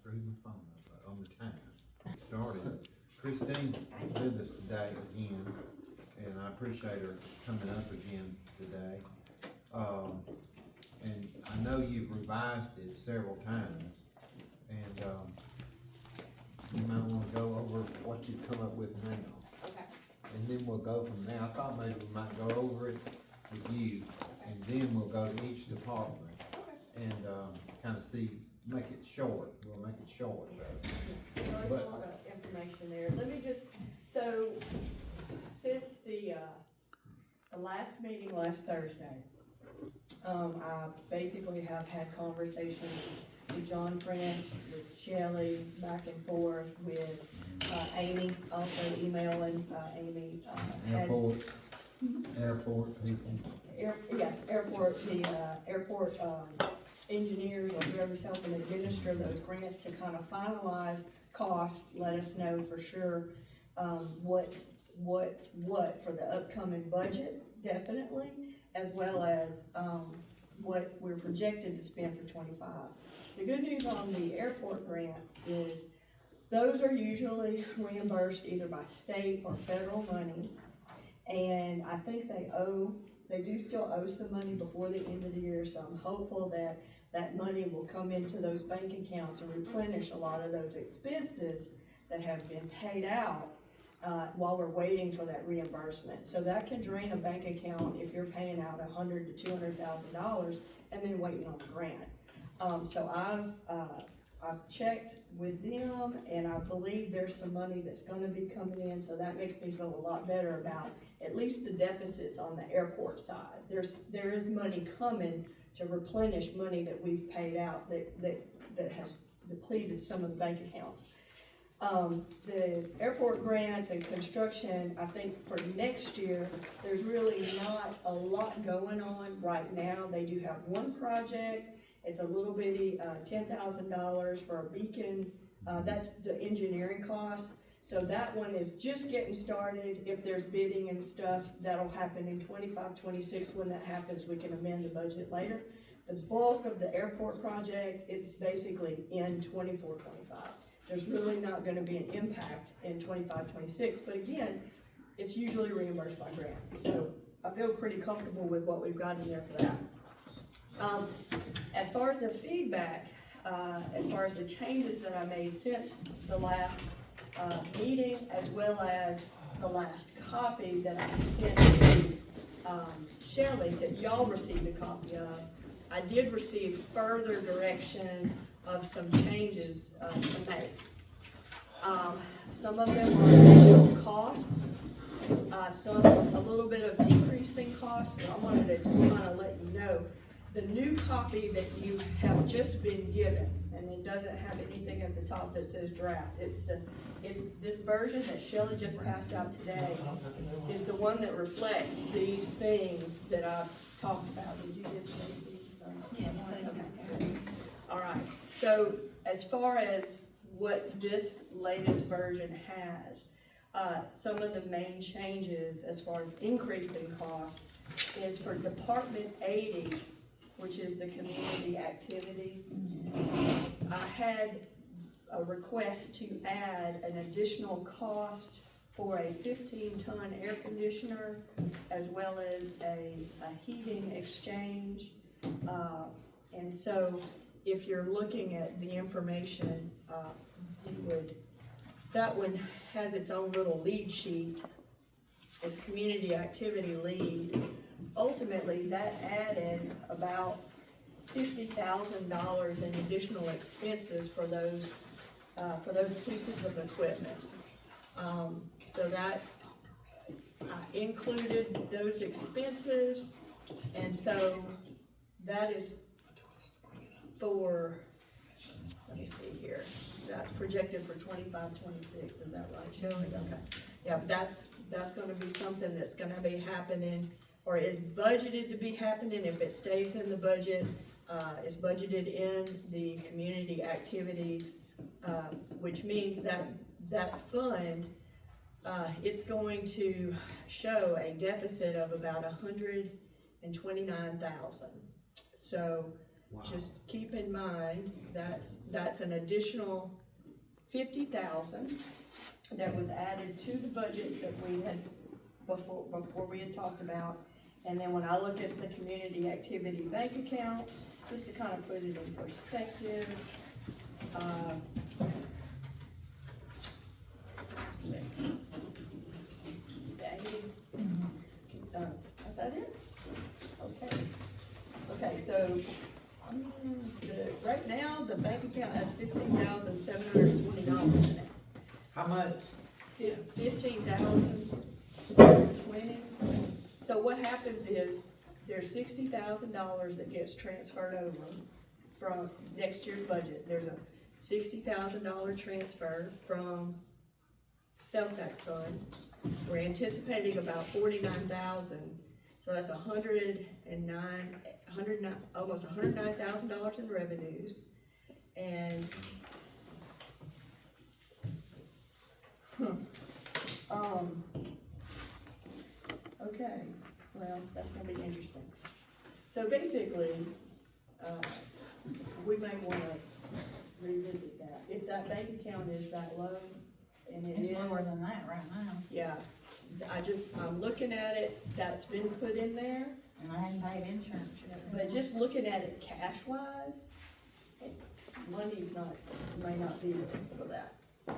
screwed my phone up on the time. Started. Christine's with us today again, and I appreciate her coming up again today. And I know you've revised it several times, and, you might wanna go over what you've come up with now. Okay. And then we'll go from there. I thought maybe we might go over it with you, and then we'll go to each department and, kinda see, make it short. We'll make it short. Well, there's a lot of information there. Let me just, so, since the last meeting last Thursday, I basically have had conversations with John French, with Shelley, back and forth, with Amy, also emailing, Amy. Airport people. Yes, airport, the airport engineers or whoever's helping administer those grants to kind of finalize costs, let us know for sure what's what for the upcoming budget, definitely, as well as what we're projected to spend for 25. The good news on the airport grants is those are usually reimbursed either by state or federal monies. And I think they do still owe some money before the end of the year, so I'm hopeful that that money will come into those bank accounts and replenish a lot of those expenses that have been paid out while we're waiting for that reimbursement. So that can drain a bank account if you're paying out $100,000 to $200,000 and then waiting on the grant. So I've checked with them, and I believe there's some money that's gonna be coming in, so that makes me feel a lot better about at least the deficits on the airport side. There is money coming to replenish money that we've paid out that has depleted some of the bank accounts. The airport grants and construction, I think for next year, there's really not a lot going on right now. They do have one project. It's a little bitty, $10,000 for a beacon. That's the engineering cost. So that one is just getting started. If there's bidding and stuff, that'll happen in 25, 26. When that happens, we can amend the budget later. The bulk of the airport project, it's basically in 24, 25. There's really not gonna be an impact in 25, 26, but again, it's usually reimbursed by grant. So I feel pretty comfortable with what we've got in there for that. As far as the feedback, as far as the changes that I made since the last meeting, as well as the last copy that I sent to Shelley, that y'all received a copy of, I did receive further direction of some changes to make. Some of them are additional costs, some a little bit of decreasing costs, and I wanted to just kind of let you know. The new copy that you have just been given, and it doesn't have anything at the top that says draft. It's this version that Shelley just passed out today is the one that reflects these things that I've talked about. Did you get Stacy? Yes. Okay. All right. So as far as what this latest version has, some of the main changes as far as increasing costs is for Department 80, which is the community activity. I had a request to add an additional cost for a 15-ton air conditioner, as well as a heating exchange. And so if you're looking at the information, that one has its own little lead sheet. It's community activity lead. Ultimately, that added about $50,000 in additional expenses for those pieces of equipment. So that included those expenses, and so that is for, let me see here, that's projected for 25, 26, is that right, Shelley? Okay. Yeah, that's gonna be something that's gonna be happening, or is budgeted to be happening if it stays in the budget. Is budgeted in the community activities, which means that fund, it's going to show a deficit of about $129,000. So Wow. Just keep in mind, that's an additional 50,000 that was added to the budget that we had before we had talked about. And then when I look at the community activity bank accounts, just to kind of put it in perspective, is that it? Okay. Okay, so, right now, the bank account has $15,720 in it. How much? Yeah. 15,720. So what happens is, there's $60,000 that gets transferred over from next year's budget. There's a $60,000 transfer from sales tax fund. We're anticipating about 49,000, so that's almost $109,000 in revenues. And, okay, well, that's gonna be interesting. So basically, we may wanna revisit that. If that bank account is that low, and it is. It's lower than that right now, Yeah, I'm looking at it, that's been put in there, and I hadn't paid insurance yet. but just looking at it cash wise, may not be there for that.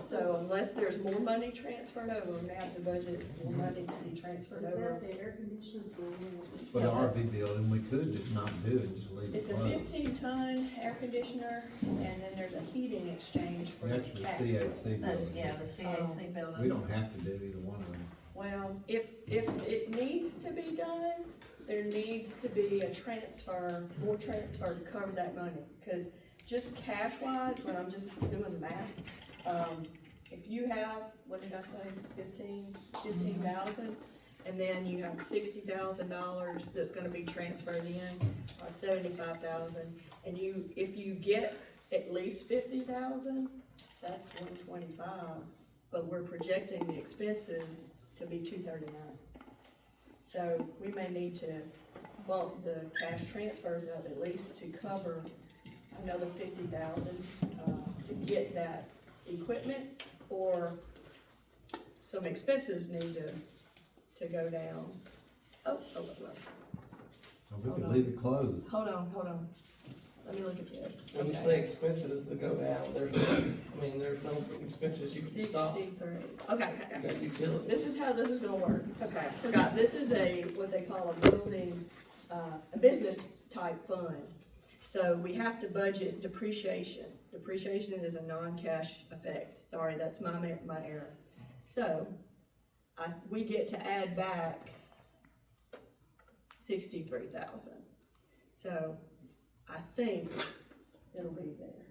So unless there's more money transferred over, we have to budget more money to be transferred over. the air conditioner for For the RV building, we could just not do it, just leave it It's a alone. 15-ton air conditioner, and then there's a heating exchange for the That's the cat. CAC That's, building. yeah, the CAC building. We don't have to do either one of them. Well, if it needs to be done, there needs to be a transfer, more transfer to cover that money. Cause just cash wise, when I'm just doing the math, if you have, what did I say, 15,000, and then you have $60,000 that's gonna be transferred in, 75,000, and if you get at least 50,000, that's 125, but we're projecting the expenses to be 239. So we may need to bump the cash transfers up at least to cover another 50,000, to get that equipment, or some expenses need to go down. Oh, So we Hold could on. leave it closed. hold on, let me look at this. When you Okay. say expenses to go down, there's no expenses you can stop. 63, okay. You got utilities. This is how this is gonna work. Okay, I forgot, this is what they call a building, a business type fund. So we have to budget depreciation. Depreciation is a non-cash effect. Sorry, that's my error. So, we get to add back 63,000. So, I think it'll be there.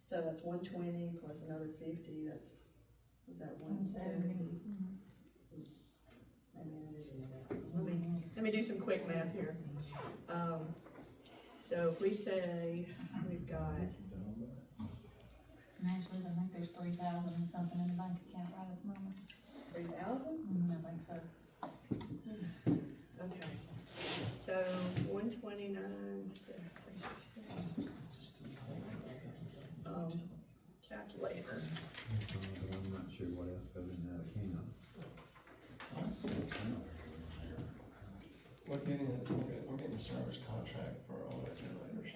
So that's 120 plus another 50, was that 170? Let me do some quick math here. So if we say we've got, And actually, I think there's 3,000 and something in the bank account right at the moment. 3,000? I think so. Okay. So 129, calculator. I'm not sure what else goes in that account. We're getting a service contract for all our generators.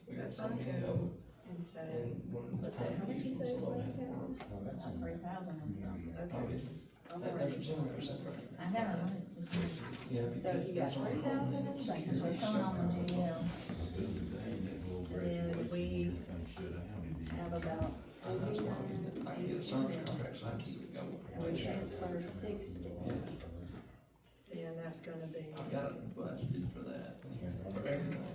We got so many of them, And so, and when the let's say, time how we much you use them, say slow bank down. account? About 3,000 and something. Okay. Obviously, I'll there's a write it. generator separate. I got it on it. Yeah. So you got that's what we're 3,000 holding. in the bank. Because we're showing on the GL. And then we have about, That's why I can get a service contract, so I keep it going. and we transfer 60. And that's gonna be, I've got it budgeted for that, for everything.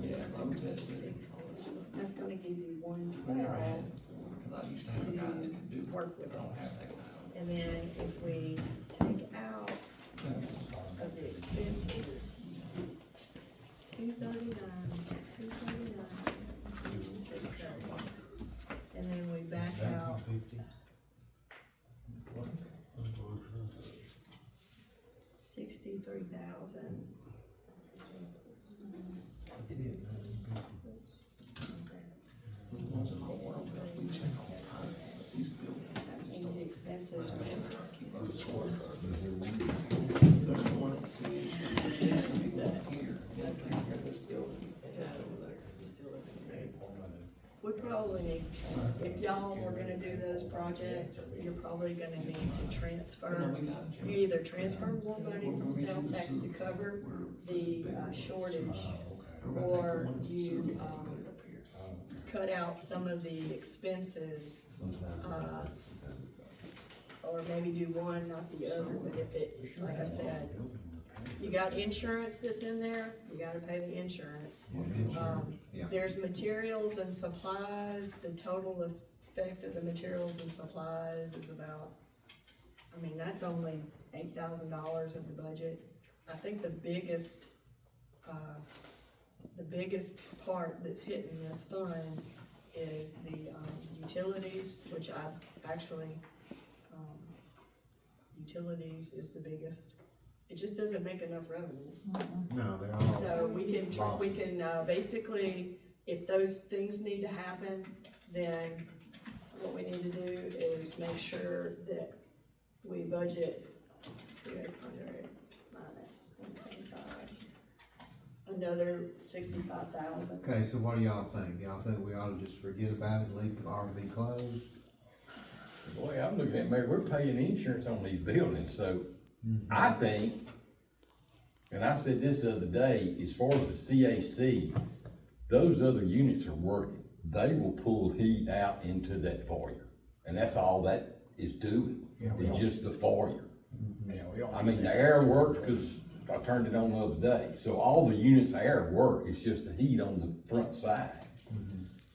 Yeah, load testing, all that stuff. that's gonna give you We never 112. had it before, cause I used to have a guy that could do it, Work but with I don't have that guy. And then if we take out of the expenses, 239, and then we back out 63,000. expenses. There's one at CAC, it's gonna be that here, you have to take care of this building, and that over there, it's still up in the air. We probably need, if y'all were gonna do those projects, you're probably gonna need to transfer. You either transfer more money from sales tax to cover the shortage, or you, cut out some of the expenses, or maybe do one, not the other, but if it, like I said, you got insurance that's in there, you gotta pay the insurance. Yeah. There's materials and supplies, the total effect of the materials and supplies is about, I mean, that's only $8,000 of the budget. I think the biggest part that's hitting this fund is the, utilities, which I actually, utilities is the biggest. It just doesn't make enough revenue. No, they're all. So we can, basically, if those things need to happen, then what we need to do is make sure that we budget 2,800 minus 175, another 65,000. Okay, so what do y'all think? Y'all think we ought to just forget about it and leave the RV closed? Boy, I'm looking at, Mayor, we're paying insurance on these buildings, so I think, and I said this the other day, as far as the CAC, those other units are working. They will pull heat out into that foyer, and that's all that is doing, it's just the foyer. Yeah, we don't. I mean, the air works, cause I turned it on the other day, so all the units' air work, it's just the heat on the front side.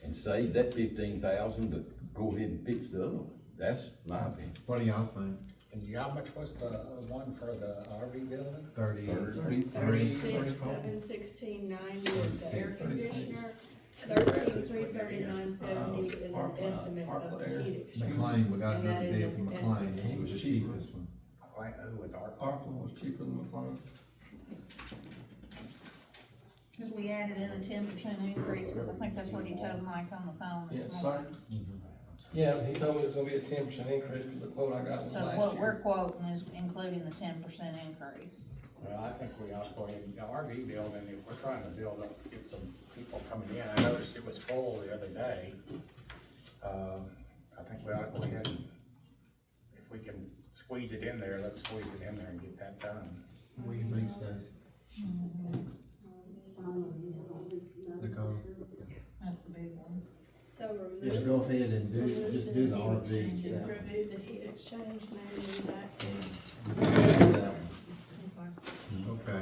And save that 15,000, but go ahead and fix the other one, that's my opinion. What do y'all think? And how much was the one for the RV building? 36,716.90 is the air conditioner. 13,339.70 is an estimate of the heat exchange. McLean, we got And that another is bid from an McLean, estimate. he was the cheapest one. Who with our? Parkland was cheaper than McLean. Cause we added in a 10% increase, cause I think that's what he told Mike on the phone Yes, this sir. morning. Yeah, he told me it was gonna be a 10% increase, cause the quote I got was So last what we're year. quoting is including the 10% increase. Well, I think we ought to go ahead, the RV building, if we're trying to build up, get some people coming in, I noticed it was full the other day. I think we ought to go ahead and, if we can squeeze it in there, let's squeeze it in there and get that done. What do you think, Stacy? The code? That's the big one. So Just remove, go ahead and do, just do the RV. Yeah. remove the heat exchange, maybe do that too. Okay.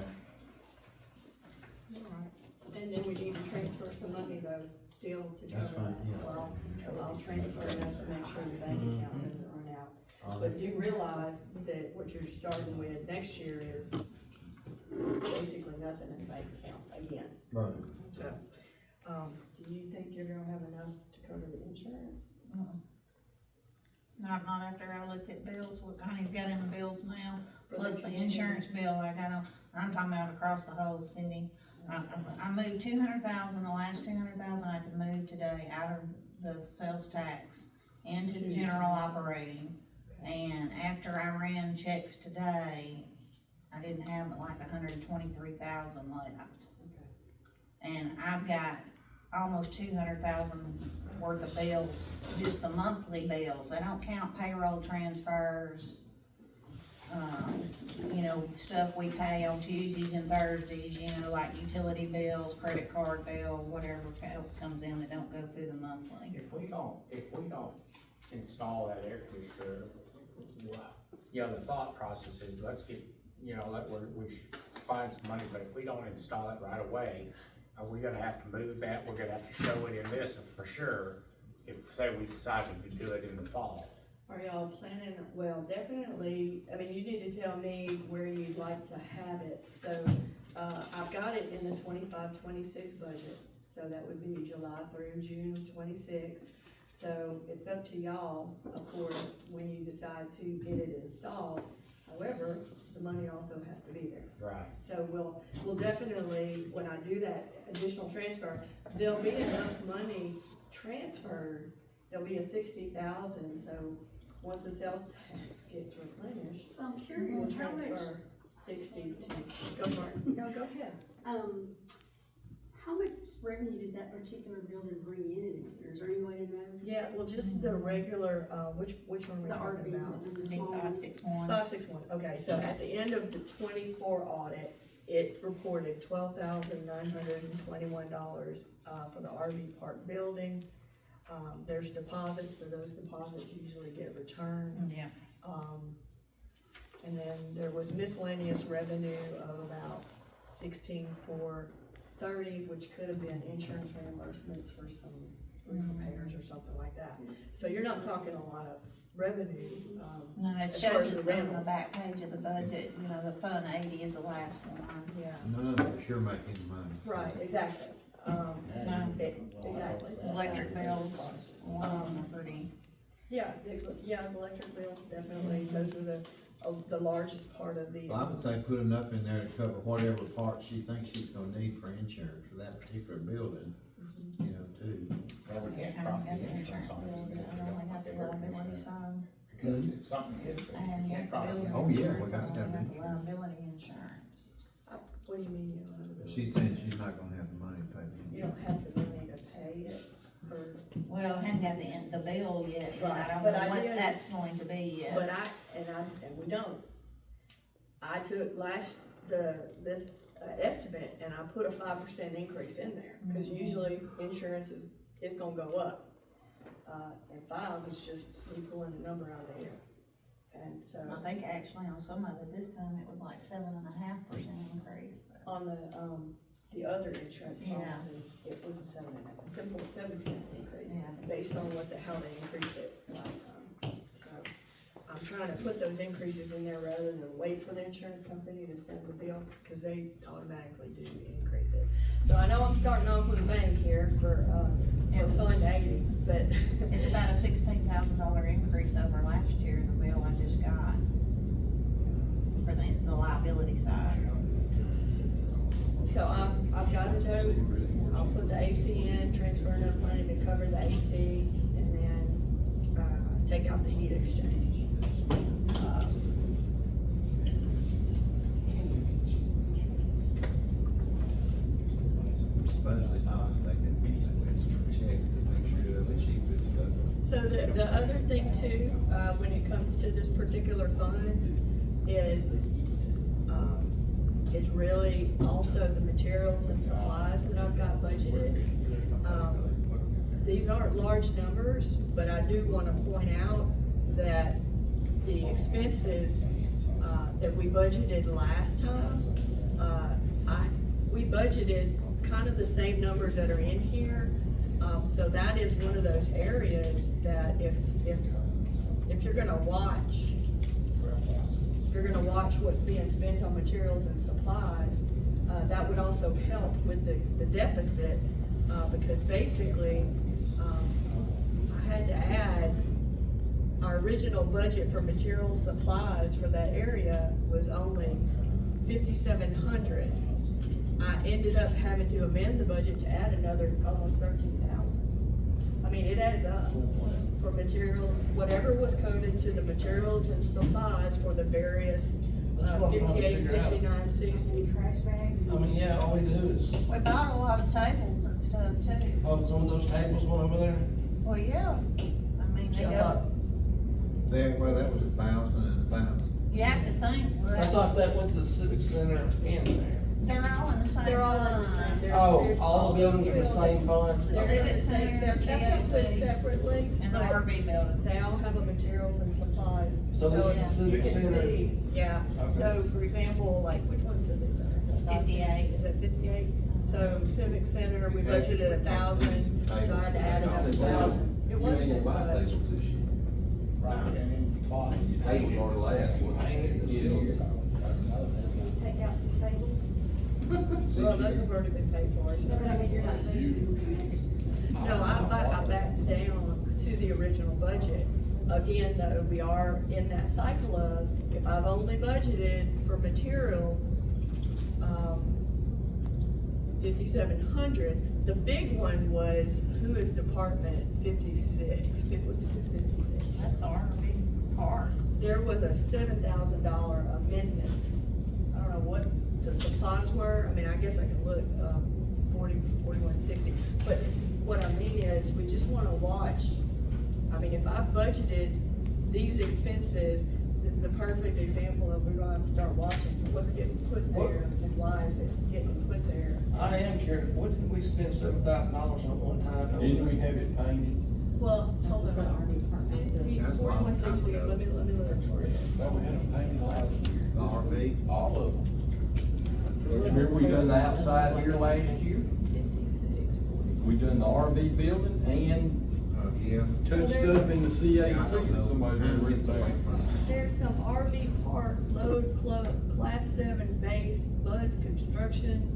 Alright, and then we need to transfer some money though, still to That's cover fine, that, so I'll transfer enough to make sure the bank account doesn't run out. But do realize that what you're starting with next year is basically nothing in the bank account again. Right. So, do you think you're gonna have enough to cover the insurance? Not after I looked at bills, what Connie's got in the bills now, For plus the community? insurance bill I got on, I'm talking about across the whole city. I moved 200,000, the last 200,000 I could move today out of the sales tax into the general operating. And after I ran checks today, I didn't have but like 123,000 left. And I've got almost 200,000 worth of bills, just the monthly bills. I don't count payroll transfers, you know, stuff we pay on Tuesdays and Thursdays, you know, like utility bills, credit card bill, whatever else comes in that don't go through the monthly. If we don't install that air conditioner, you know, the thought process is, let's get, you know, we should find some money, but if we don't install it right away, are we gonna have to move that? We're gonna have to show it in this for sure, if, say, we decided to do it in the fall. Are y'all planning, well, definitely, I mean, you need to tell me where you'd like to have it. So, I've got it in the 25-26 budget, so that would be July through June of 26. So it's up to y'all, of course, when you decide to get it installed. However, the money also has to be there. Right. So we'll definitely, when I do that additional transfer, there'll be enough money transferred. There'll be a 60,000, so once the sales tax gets replenished, So I'm we'll curious, how much, transfer 60 to, go for it, no, go ahead. how much revenue does that particular building bring in? Is there any way to know? Yeah, well, just the regular, which one are we The talking RV about? and the Big small. 561. It's 561, okay, so at the end of the 24 audit, it reported $12,921, for the RV park building. There's deposits, but those deposits usually get returned. Yeah. And then there was miscellaneous revenue of about 16,430, which could have been insurance reimbursements for some roof repairs or something like that. So you're not talking a lot of revenue, No, it as far shows as the it on the rentals. back page of the budget, you know, the Fund 80 is the last one. Yeah, None of them sure make any money. right, exactly. Exactly. Electric bills, one of them are pretty, Yeah, the electric bills, definitely, those are the largest part of the. Well, I would say put enough in there to cover whatever parts she thinks she's gonna need for insurance for that particular building, you know, too. Well, we can't kind of drop got the the insurance insurance on bill, it. I only have the liability side. Because if something hits it, And you can't drop building it. Oh, yeah, we insurance, gotta I only have have the insurance. liability insurance. What do you mean you don't have the bill? She's saying she's not gonna have the money to pay the You insurance. don't have the money to pay it, or, Well, I hadn't got the bill yet, and I Right, don't but know I what did- that's going to be yet. but and we don't. I took this estimate and I put a 5% increase in there, cause usually insurance is gonna go up. And 5 is just me pulling the number out of the air. And so, I think actually on some of it, this time it was like 7.5% increase, but. on the other insurance Yeah. policy, it was a 7% increase. Yeah. Based on how they increased it last time. So, I'm trying to put those increases in there rather than wait for the insurance company to send the bill, cause they automatically do increase it. So I know I'm starting off with a bang here for Fund 80, but. It's about a $16,000 increase over last year, the bill I just got for the liability side. So I've got a note, I'll put the AC in, transfer enough money to cover the AC, and then, take out the heat exchange. Supposedly not, they can check to make sure that she good to go. So the other thing too, when it comes to this particular fund is really also the materials and supplies that I've got budgeted. These aren't large numbers, but I do wanna point out that the expenses, that we budgeted last time, we budgeted kind of the same numbers that are in here. So that is one of those areas that if you're gonna watch, what's being spent on materials and supplies, that would also help with the deficit, because basically, I had to add, our original budget for materials supplies for that area was only 5,700. I ended up having to amend the budget to add another almost 13,000. I mean, it adds up for materials, whatever was coded to the materials and supplies for the various, That's what I'm trying to 58, figure out. 59, 60. Trash bags? I mean, yeah, all we do is, We bought a lot of tables and stuff too. oh, some of those tables went over there. Well, yeah, I mean, they See, I go, thought, Well, that was 1,000 and 1,000. you have to think, I thought that went to the civic center in there. they're all in the same They're all in the same, fund. they're- Oh, all the buildings are in the same fund? The civic center, They're kept put CAC, separately, and the but RV building. they all have a materials and supplies. So this is the you civic can center? see, yeah, Okay. so for example, like, which one's civic center? 58. Is it 58? So civic center, we budgeted 1,000, so I had to add another 1,000. It wasn't as much. this year. Right, and then you bought it. Your tables are the last one. That's another thing. Take out some tables? Well, those have already been paid for, so. But I mean, you're not moving. No, I backed down to the original budget. Again, though, we are in that cycle of, if I've only budgeted for materials, 5,700, the big one was, who is Department 56? It was 56. That's the RV. Park. there was a $7,000 amendment. I don't know what the supplies were, I mean, I guess I can look, 4160, but what I mean is, we just wanna watch. I mean, if I budgeted these expenses, this is a perfect example of, we're gonna have to start watching what's getting put there and why is it getting put there. I am curious, what did we spend $7,000 on one time? Didn't we have it painted? Well, hold on, That's 4160, why I'm let me look for it. No, we had them painted last year. The RV. All of them. Remember we done the outside here last year? 56, We done the RV building and Yeah. took So there's- stuff in the CAC I don't know. that somebody Time done gets away repaired. from it. There's some RV park, load club, class 7 base, Bud's Construction,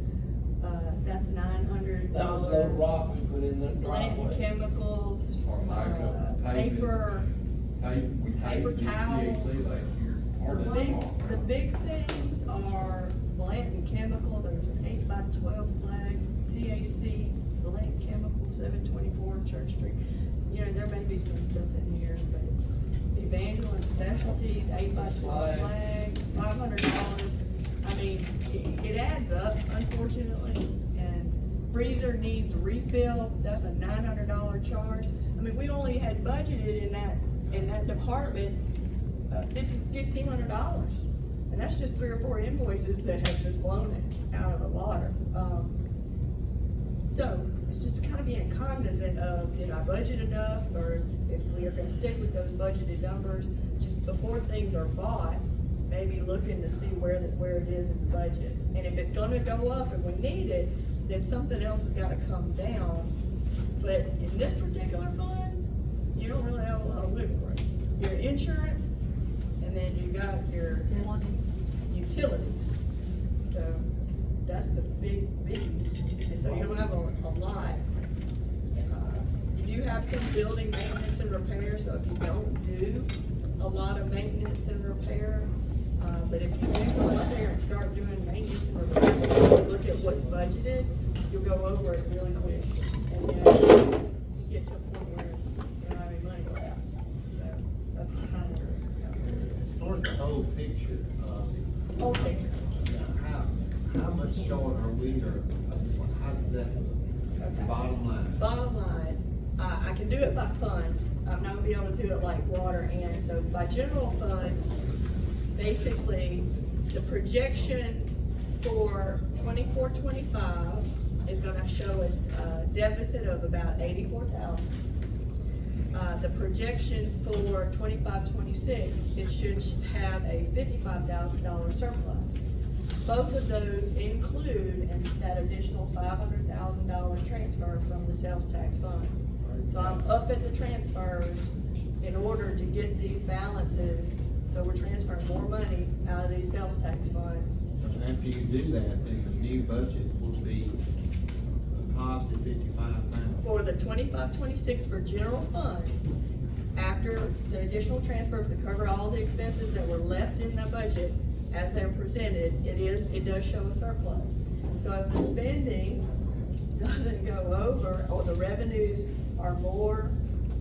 that's $900. That was no rock we put in the Blanton driveway. Chemicals, Formica, paving. paper. We Paper paid the towels. CAC last year. Or The did big, they? the big things are Blanton Chemical, there's an 8x12 flag, CAC, Blanton Chemical, 724 Church Street. You know, there may be some stuff in here, but Evangeline Specialties, 8x12 flags, $500. I mean, it adds up, unfortunately, and freezer needs refill, that's a $900 charge. I mean, we only had budgeted in that department, $1,500, and that's just 3 or 4 invoices that have just blown it out of the water. So, it's just kind of being cognizant of, did I budget enough, or if we are gonna stick with those budgeted numbers, just before things are bought, maybe looking to see where it is in the budget. And if it's gonna go up and we need it, then something else has gotta come down. But in this particular fund, you don't really have a lot of wiggle room. Your insurance, and then you got your utilities. So, that's the big biggies, and so you don't have a lot. You do have some building maintenance and repair, so if you don't do a lot of maintenance and repair, but if you do go out there and start doing maintenance and repair, look at what's budgeted, you'll go over it really quick. And then you get to a point where you don't have any money go out. So, that's kind of. For the whole picture, Whole picture. how much short are we, or how does that, Okay. bottom line? Bottom line, I can do it by fund, I'm not gonna be able to do it like water and, so by general funds, basically, the projection for 24-25 is gonna show a deficit of about 84,000. The projection for 25-26, it should have a $55,000 surplus. Both of those include that additional $500,000 transfer from the sales tax fund. So I'm up at the transfers in order to get these balances, so we're transferring more money out of these sales tax funds. After you do that, then the new budget will be a positive 55,000. For the 25-26 for general fund, after the additional transfers to cover all the expenses that were left in the budget as they're presented, it does show a surplus. So if the spending doesn't go over, or the revenues are more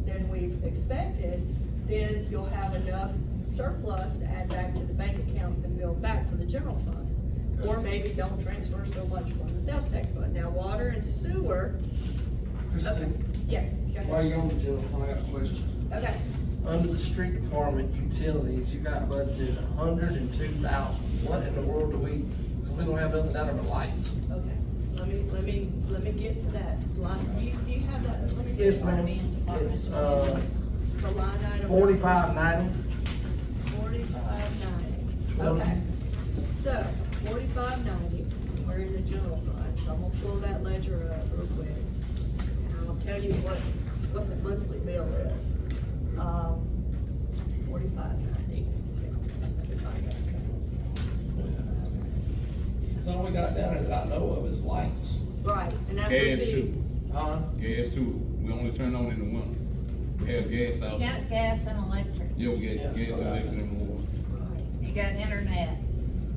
than we've expected, then you'll have enough surplus to add back to the bank accounts and build back for the general fund. Or maybe don't transfer so much from the sales tax fund. Now, water and sewer, okay, Christine, yes, go while ahead. you're on the general fund, I got a question. Okay, Under the street department utilities, you got budgeted $102,000. What in the world do we, because we don't have nothing out of our lights. okay, let me get to that line, do you have that, let me see. Yes, ma'am. It's, The line item. 4590. 4590, okay. So, 4590, we're in the general fund, so I'm gonna pull that ledger up real quick. And I'll tell you what the monthly bill is. 4590. That's all we got down there that I know of is lights. Right, and that would Gas be, too, Huh? gas too, we only turn on in the winter. We have gas You out. got gas and electric, Yeah, we get gas, electric, and water, right, you got internet.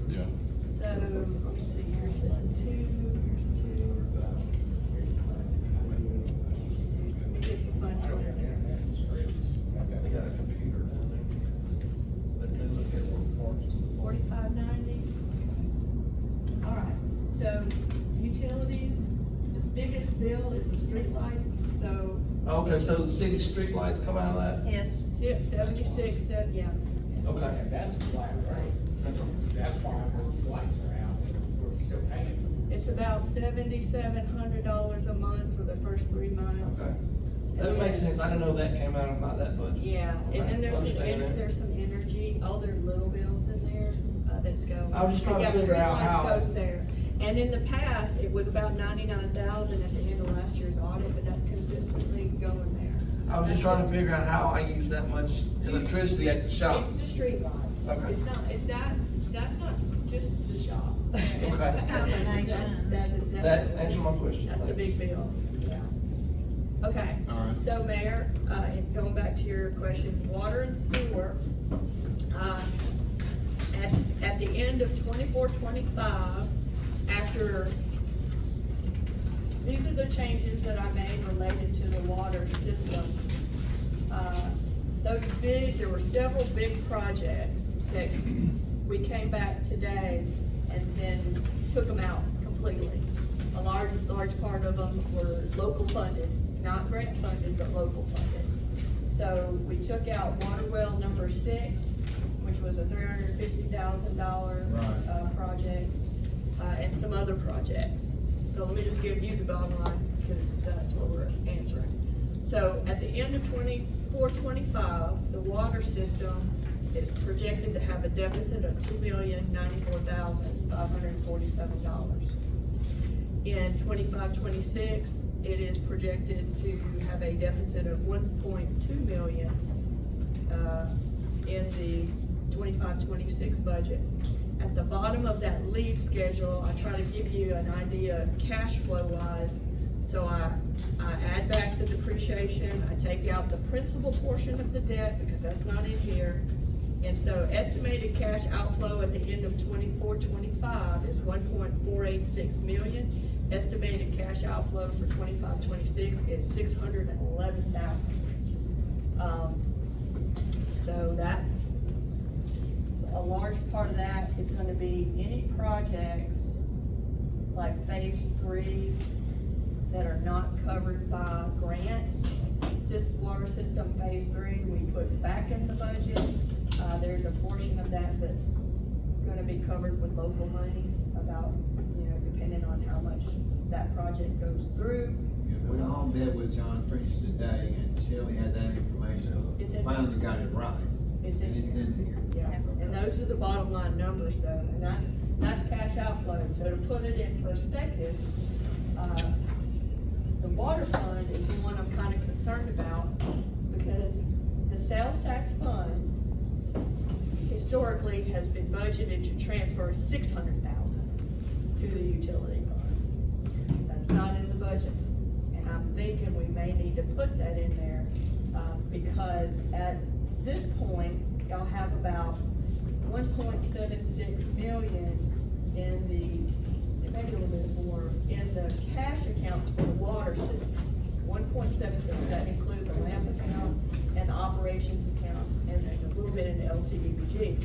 yeah. so, let me see, here's the two, here's two, here's fund. Let me get to fund 20. They got a computer down there. streetlights, so. Okay, so the city streetlights come out of that? Yes, 76, yeah. Okay. And that's a flat rate. That's why our lights are out, we're still paying for them. It's about $7,700 a month for the first 3 months. Okay. That makes sense, I didn't know that came out of that budget. Yeah, and then there's Understand that. there's some energy, other little bills in there, that's go. I was just trying to Yeah, figure out streetlights how- goes there. And in the past, it was about 99,000 at the end of last year's audit, but that's consistently going there. I was just trying to figure out how I use that much electricity at the shop. It's the street lights. Okay. It's not, that's not just the shop. it's Okay. a combination. That answered my question. That's the big bill, yeah. Okay, All right. so Mayor, and going back to your question, water and sewer, at the end of 24-25, after, these are the changes that I made related to the water system. There were several big projects that we came back today and then took them out completely. A large part of them were local funded, not grant funded, but local funded. So we took out water well number 6, which was a $350,000 project, and some other projects. So let me just give you the bottom line, because that's what we're answering. So at the end of 24-25, the water system is projected to have a deficit of $2,094,547. In 25-26, it is projected to have a deficit of $1.2 million in the 25-26 budget. At the bottom of that lead schedule, I try to give you an idea of cash flow wise. So I add back the depreciation, I take out the principal portion of the debt because that's not in here. And so estimated cash outflow at the end of 24-25 is $1.486 million. Estimated cash outflow for 25-26 is $611,000. So that's, a large part of that is gonna be any projects like phase 3 that are not covered by grants. Water system phase 3, we put back in the budget. There's a portion of that that's gonna be covered with local monies, about, depending on how much that project goes through. We all met with John French today, and Shelley had that information. It's in- Finally got it right. It's in And it's here. in here. Yeah, and those are the bottom line numbers though, and that's cash outflow. So to put it in perspective, the water fund is the one I'm kind of concerned about, because the sales tax fund historically has been budgeted to transfer $600,000 to the utility fund. That's not in the budget, and I'm thinking we may need to put that in there, because at this point, y'all have about 1.76 million in the, maybe a little bit more, in the cash accounts for the water system. 1.76, that includes the lamp account and the operations account, and then a little bit in the LCDBG.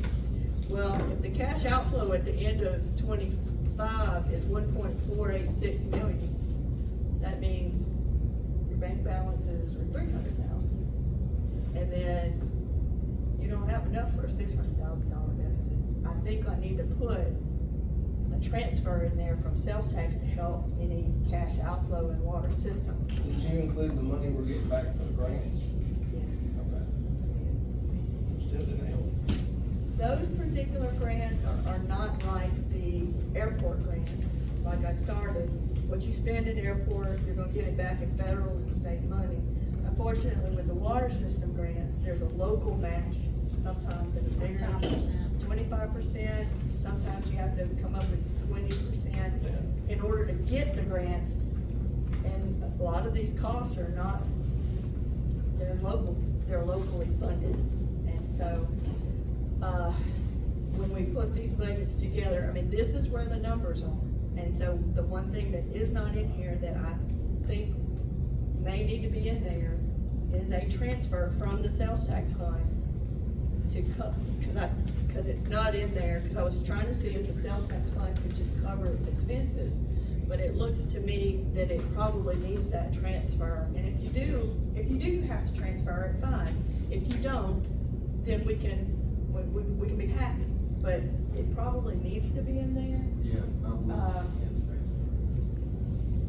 Well, if the cash outflow at the end of 25 is 1.486 million, that means your bank balances are 300,000. And then you don't have enough for a $600,000 deficit. I think I need to put a transfer in there from sales tax to help any cash outflow in water system. Did you include the money we're getting back for the grants? Yes. Okay. Still didn't help. Those particular grants are not like the airport grants, like I started. What you spend in airport, you're gonna get it back in federal and state money. Unfortunately, with the water system grants, there's a local match, sometimes it's bigger, 25%, sometimes you have to come up with 20% in order to get the grants. And a lot of these costs are not, they're locally funded. And so, when we put these budgets together, I mean, this is where the numbers are. And so the one thing that is not in here that I think may need to be in there is a transfer from the sales tax fund to because it's not in there, because I was trying to see if the sales tax fund could just cover its expenses. but it looks to me that it probably needs that transfer. And if you do have to transfer it, fine. If you don't, then we can be happy, but it probably needs to be in there. Yeah, I will.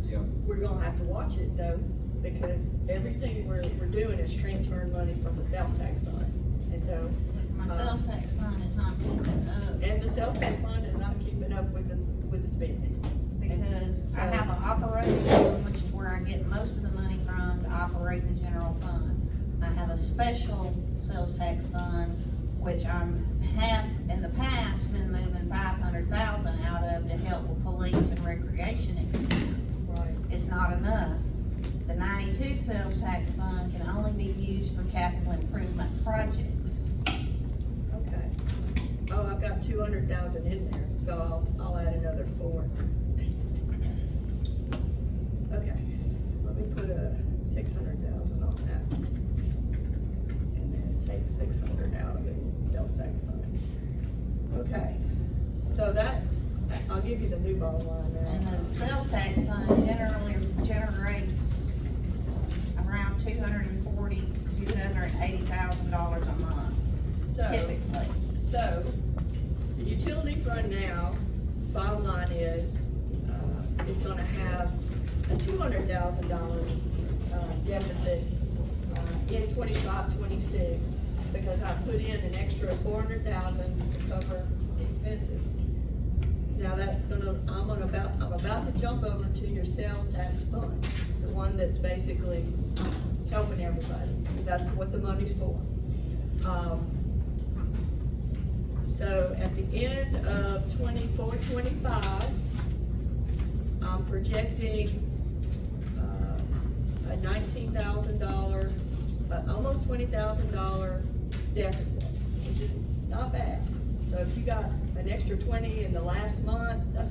Yeah, We're gonna have to watch it though, because everything we're doing is transferring money from the sales tax fund. And so, My sales tax fund is not keeping up, and the sales tax fund is not keeping up with the spending. because I have an operating fund, which is where I get most of the money from to operate the general fund. I have a special sales tax fund, which have in the past been moving 500,000 out of to help with police and recreation expenses. Right. It's not enough. The 92 sales tax fund can only be used for capital improvement projects. Okay. Oh, I've got 200,000 in there, so I'll add another 4. Okay, let me put a 600,000 on that. And then take 600 out of the sales tax fund. Okay, so that, I'll give you the new bottom line And now. the sales tax fund generally generates around $240,000 to $280,000 a month, So, typically. so, the utility fund now, bottom line is gonna have a $200,000, deficit, in 25-26, because I put in an extra 400,000 to cover expenses. Now that's I'm about to jump over to your sales tax fund, the one that's basically helping everybody, because that's what the money's for. So at the end of 24-25, I'm projecting, a $19,000, almost $20,000 deficit, which is not bad. So if you got an extra 20 in the last month, you're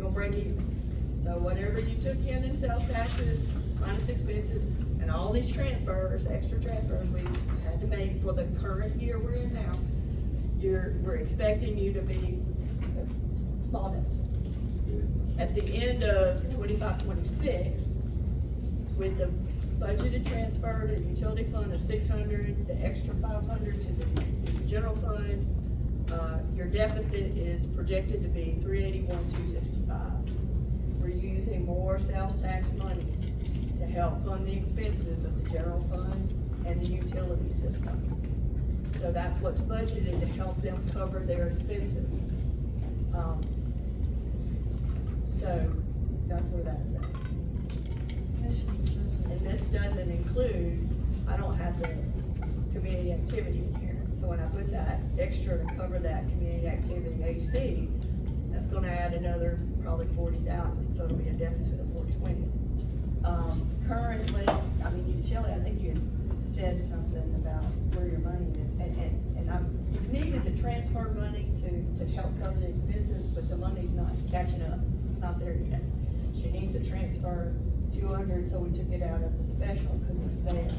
gonna break even. So whatever you took in sales taxes, minus expenses, and all these transfers, extra transfers we had to make for the current year we're in now, we're expecting you to be a small deficit. At the end of 25-26, with the budgeted transfer to the utility fund of 600, the extra 500 to the general fund, your deficit is projected to be 381,265. We're using more sales tax money to help fund the expenses of the general fund and the utility system. So that's what's budgeted to help them cover their expenses. So that's where that's at. And this doesn't include, I don't have the community activity in here. So when I put that extra to cover that community activity AC, that's gonna add another probably 40,000, so it'll be a deficit of 420. Currently, I mean, utility, I think you said something about where your money is, and you've needed to transfer money to help cover the expenses, but the money's not catching up. It's not there yet. She needs to transfer 200, so we took it out of the special, cause it's there.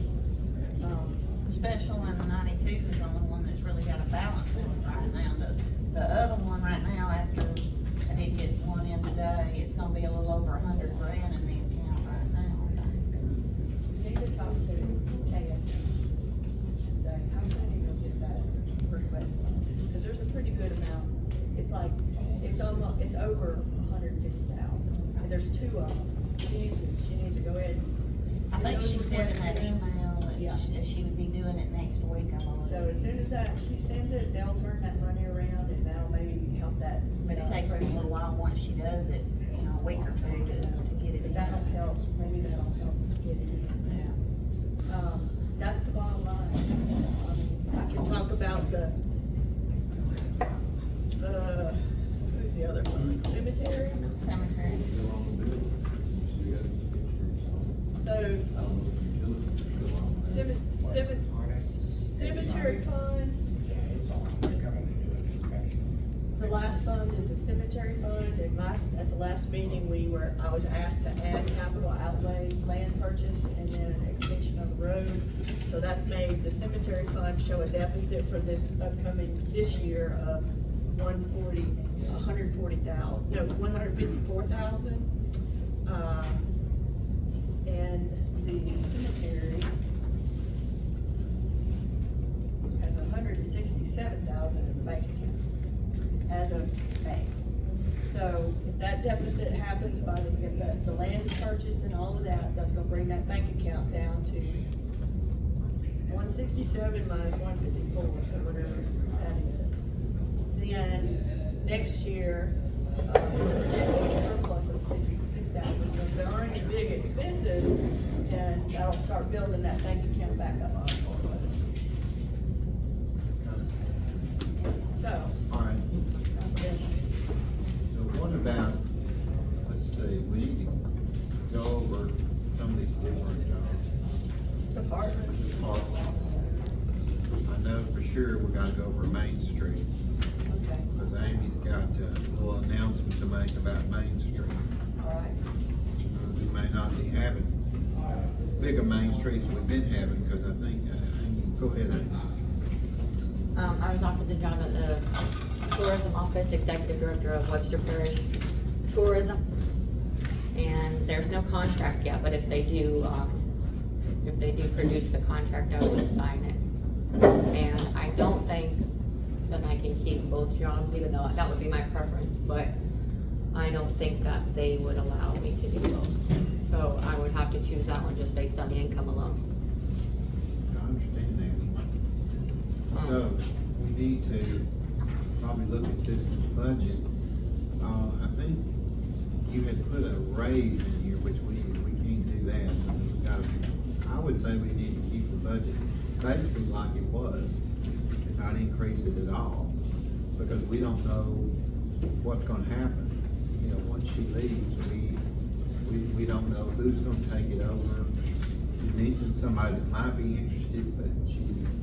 Special and the 92 is the only one that's really got a balance in it right now. The other one right now, after I did get one in today, it's gonna be a little over 100 grand in the account right now. You need to talk to KS and say, how soon are you gonna get that request? Cause there's a pretty good amount. It's like, it's over 150,000, and there's 2 of them. She needs to go ahead. I think she said in that email that Yeah. she would be doing it next week, I believe. So as soon as she sends it, they'll turn that money around, and that'll maybe help that. But it takes me a little while once she does it, a week or 2 to get it in. That'll help, maybe that'll help get it in. Yeah. That's the bottom line. I can talk about who's the other one? Cemetery? Cemetery. So, cemetery fund, Yeah, it's all, they're coming to do it special. the last fund is the cemetery fund, and at the last meeting, I was asked to add capital outlay, land purchase, and then an extension of the road. So that's made the cemetery fund show a deficit for this year of 154,000. And the cemetery has $167,000 in the bank account as of May. So if that deficit happens by the land is purchased and all of that, that's gonna bring that bank account down to 167 minus 154, so whatever that is. Then, next year, surplus of 6,000, so if there aren't any big expenses, then that'll start building that bank account back up. So, All right, so what about, let's see, we need to go over some of these different, department, departments. I know for sure we gotta go over Main Street, okay, because Amy's got a little announcement to make about Main Street. all right. We may not be having bigger Main Streets we've been having, because I think, Amy, go ahead, Amy. I was offered the job at the tourism office, executive director of Webster Parish Tourism. And there's no contract yet, but if they do produce the contract, I will sign it. And I don't think that I can keep both jobs, even though that would be my preference, but I don't think that they would allow me to do both. So I would have to choose that one just based on the income alone. I understand that. So, we need to probably look at this budget. I think you had put a raise in here, which we can't do that. We gotta, I would say we need to keep the budget basically like it was, and not increase it at all, because we don't know what's gonna happen. You know, once she leaves, we don't know who's gonna take it over. We mentioned somebody that might be interested, but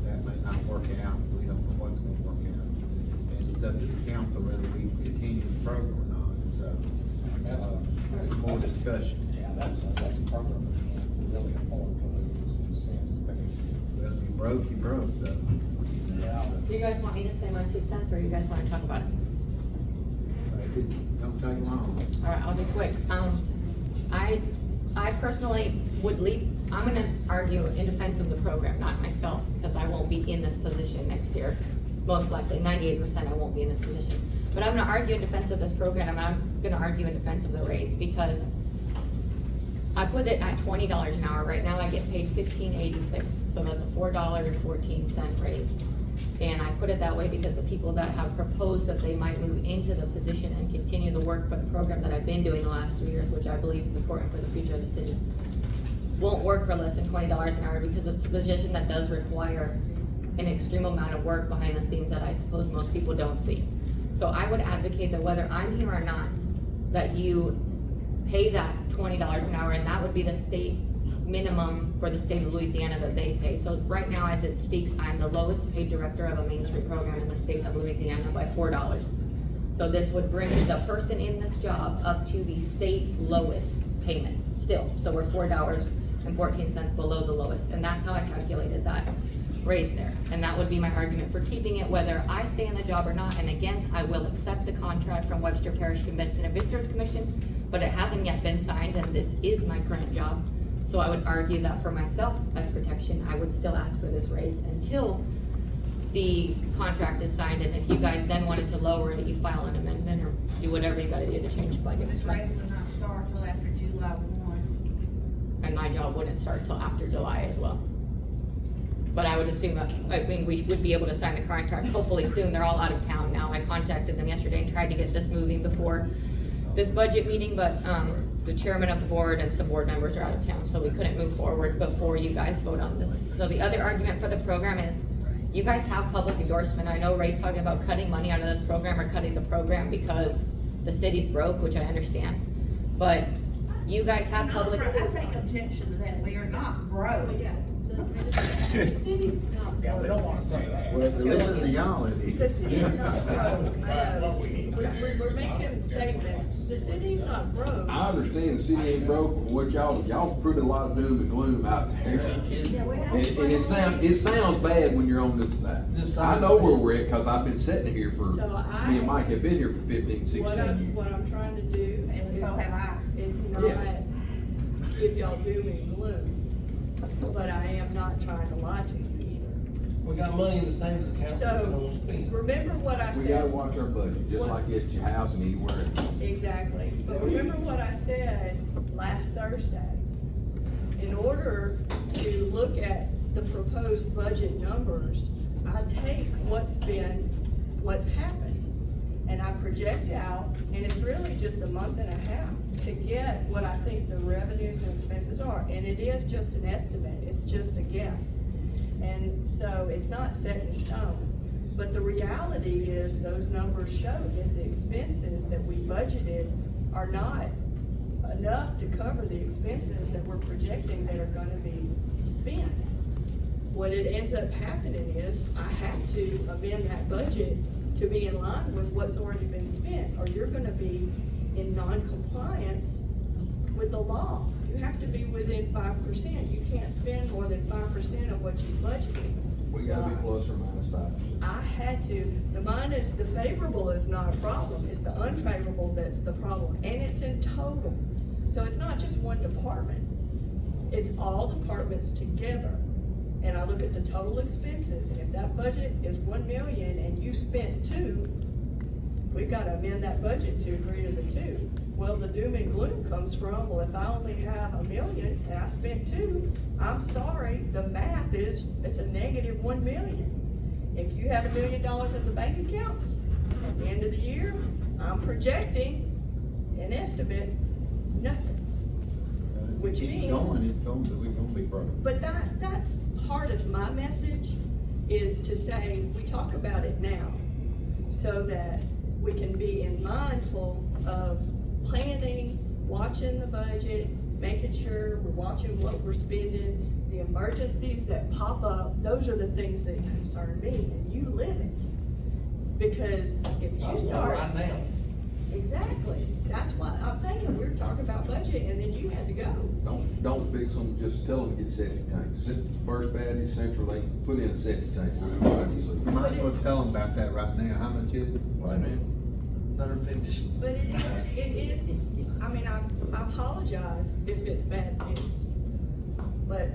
that may not work out. We don't know what's gonna work out. And it's up to the council whether we continue the program or not, so, more discussion. Yeah, that's a program we can't really afford to lose in a sense. Well, you broke, though. Yeah. Do you guys want me to say my 2 cents, or you guys wanna talk about it? Don't take long. Alright, I'll be quick. I personally would leave, I'm gonna argue in defense of the program, not myself, because I won't be in this position next year. Most likely, 98% I won't be in this position. But I'm gonna argue in defense of this program, and I'm gonna argue in defense of the raise, because I put it at $20 an hour. Right now I get paid $15.86, so that's a $4.14 raise. And I put it that way because the people that have proposed that they might move into the position and continue the work for the program that I've been doing the last 2 years, which I believe is important for the future of the city, won't work for less than $20 an hour, because it's a position that does require an extreme amount of work behind the scenes that I suppose most people don't see. So I would advocate that whether I'm here or not, that you pay that $20 an hour, and that would be the state minimum for the state of Louisiana that they pay. So right now, as it speaks, I'm the lowest paid director of a Main Street program in the state of Louisiana by $4. So this would bring the person in this job up to the state lowest payment still. So we're $4.14 below the lowest, and that's how I calculated that raise there. And that would be my argument for keeping it, whether I stay in the job or not. And again, I will accept the contract from Webster Parish Convention and Visitors Commission, but it hasn't yet been signed, and this is my current job. So I would argue that for myself as protection, I would still ask for this raise until the contract is signed. And if you guys then wanted to lower it, you file an amendment or do whatever you gotta do to change the budget. This raise would not start till after July 1. And my job wouldn't start till after July as well. But I would assume, we would be able to sign the contract hopefully soon. They're all out of town now. I contacted them yesterday and tried to get this moving before this budget meeting, but, the chairman of the board and some board members are out of town, so we couldn't move forward before you guys vote on this. So the other argument for the program is, you guys have public endorsement. I know Ray's talking about cutting money out of this program or cutting the program because the city's broke, which I understand. But you guys have public. I take objection to that. We are not broke. The city's not Yeah, we don't broke. wanna say that. Well, if you listen to y'all, it The is. city's not broke, I know. What we need to do We're is making statements, the city's not broke. I understand the city ain't broke, but what y'all put a lot of doom and gloom out there. Yeah, we And it sounds bad when you're on this This side. I side. know where we're at, cause I've been sitting here for, So me and Mike have been here for 15, 16 What years. I'm trying to do And so have I. is not Yeah. give y'all doom and gloom, but I am not trying to lie to you We got money in the savings account, So- we don't spend. either. Remember what I We gotta said? watch our budget, just like at your house and anywhere else. Exactly, but remember what I said last Thursday? In order to look at the proposed budget numbers, I take what's happened, and I project out, and it's really just a month and a half to get what I think the revenues and expenses are, and it is just an estimate, it's just a guess. And so it's not set in stone, but the reality is those numbers show that the expenses that we budgeted are not enough to cover the expenses that we're projecting that are gonna be spent. What it ends up happening is I have to amend that budget to be in line with what's already been spent, or you're gonna be in non-compliance with the law. You have to be within 5%. You can't spend more than 5% of what you budgeted. We gotta be plus or minus 5%. I had to, the favorable is not a problem, it's the unfavorable that's the problem, and it's in total. So it's not just one department, it's all departments together. And I look at the total expenses, and if that budget is 1 million and you spent 2, we've gotta amend that budget to agree to the 2. Well, the doom and gloom comes from, well, if I only have 1 million and I spent 2, I'm sorry, the math is, it's a negative 1 million. If you had $1 million in the bank account, at the end of the year, I'm projecting an estimate, nothing. Which If it keeps means- going, we're gonna be broke. But that's part of my message, is to say, we talk about it now, so that we can be mindful of planning, watching the budget, making sure we're watching what we're spending. The emergencies that pop up, those are the things that concern me, and you live it. Because if you start. Right now. Exactly, that's why I'm saying, we were talking about budget, and then you had to go. Don't fix them, just tell them to get septic tanks. First Baptist Central, they put in a septic tank. You might as well tell them about that right now. How much is it? Wait a minute. Let her finish. But it is, I mean, I apologize if it's bad news. But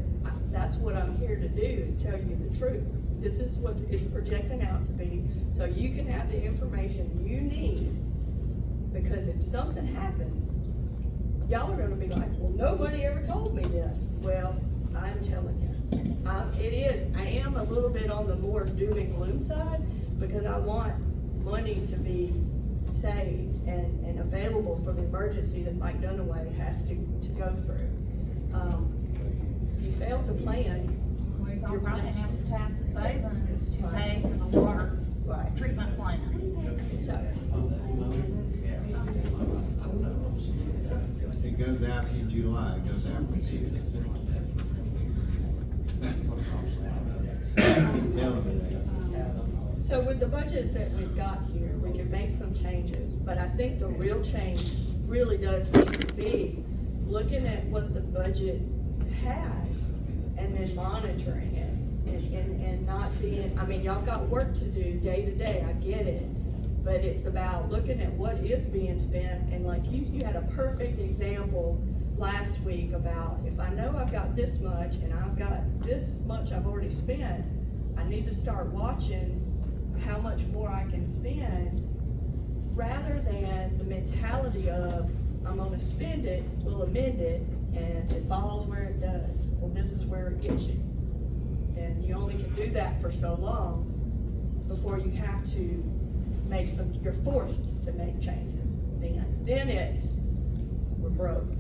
that's what I'm here to do, is tell you the truth. This is what it's projecting out to be, so you can have the information you need. Because if something happens, y'all are gonna be like, well, nobody ever told me this. Well, I'm telling you, I am a little bit on the more doom and gloom side, because I want money to be saved and available for the emergency that Mike Dunaway has to go through. If you fail to plan, We're gonna probably have to tap the savings to pay for the water right, treatment plant. so. It goes out in July, it goes out in June. Keep telling me that. So with the budgets that we've got here, we can make some changes, but I think the real change really does need to be looking at what the budget has and then monitoring it and not being, I mean, y'all got work to do day to day, I get it. But it's about looking at what is being spent, and like you had a perfect example last week about, if I know I've got this much and I've got this much I've already spent, I need to start watching how much more I can spend, rather than the mentality of, I'm gonna spend it, we'll amend it, and it falls where it does. Well, this is where it gets you. And you only can do that for so long before you have to make you're forced to make changes. Then it's, we're broke.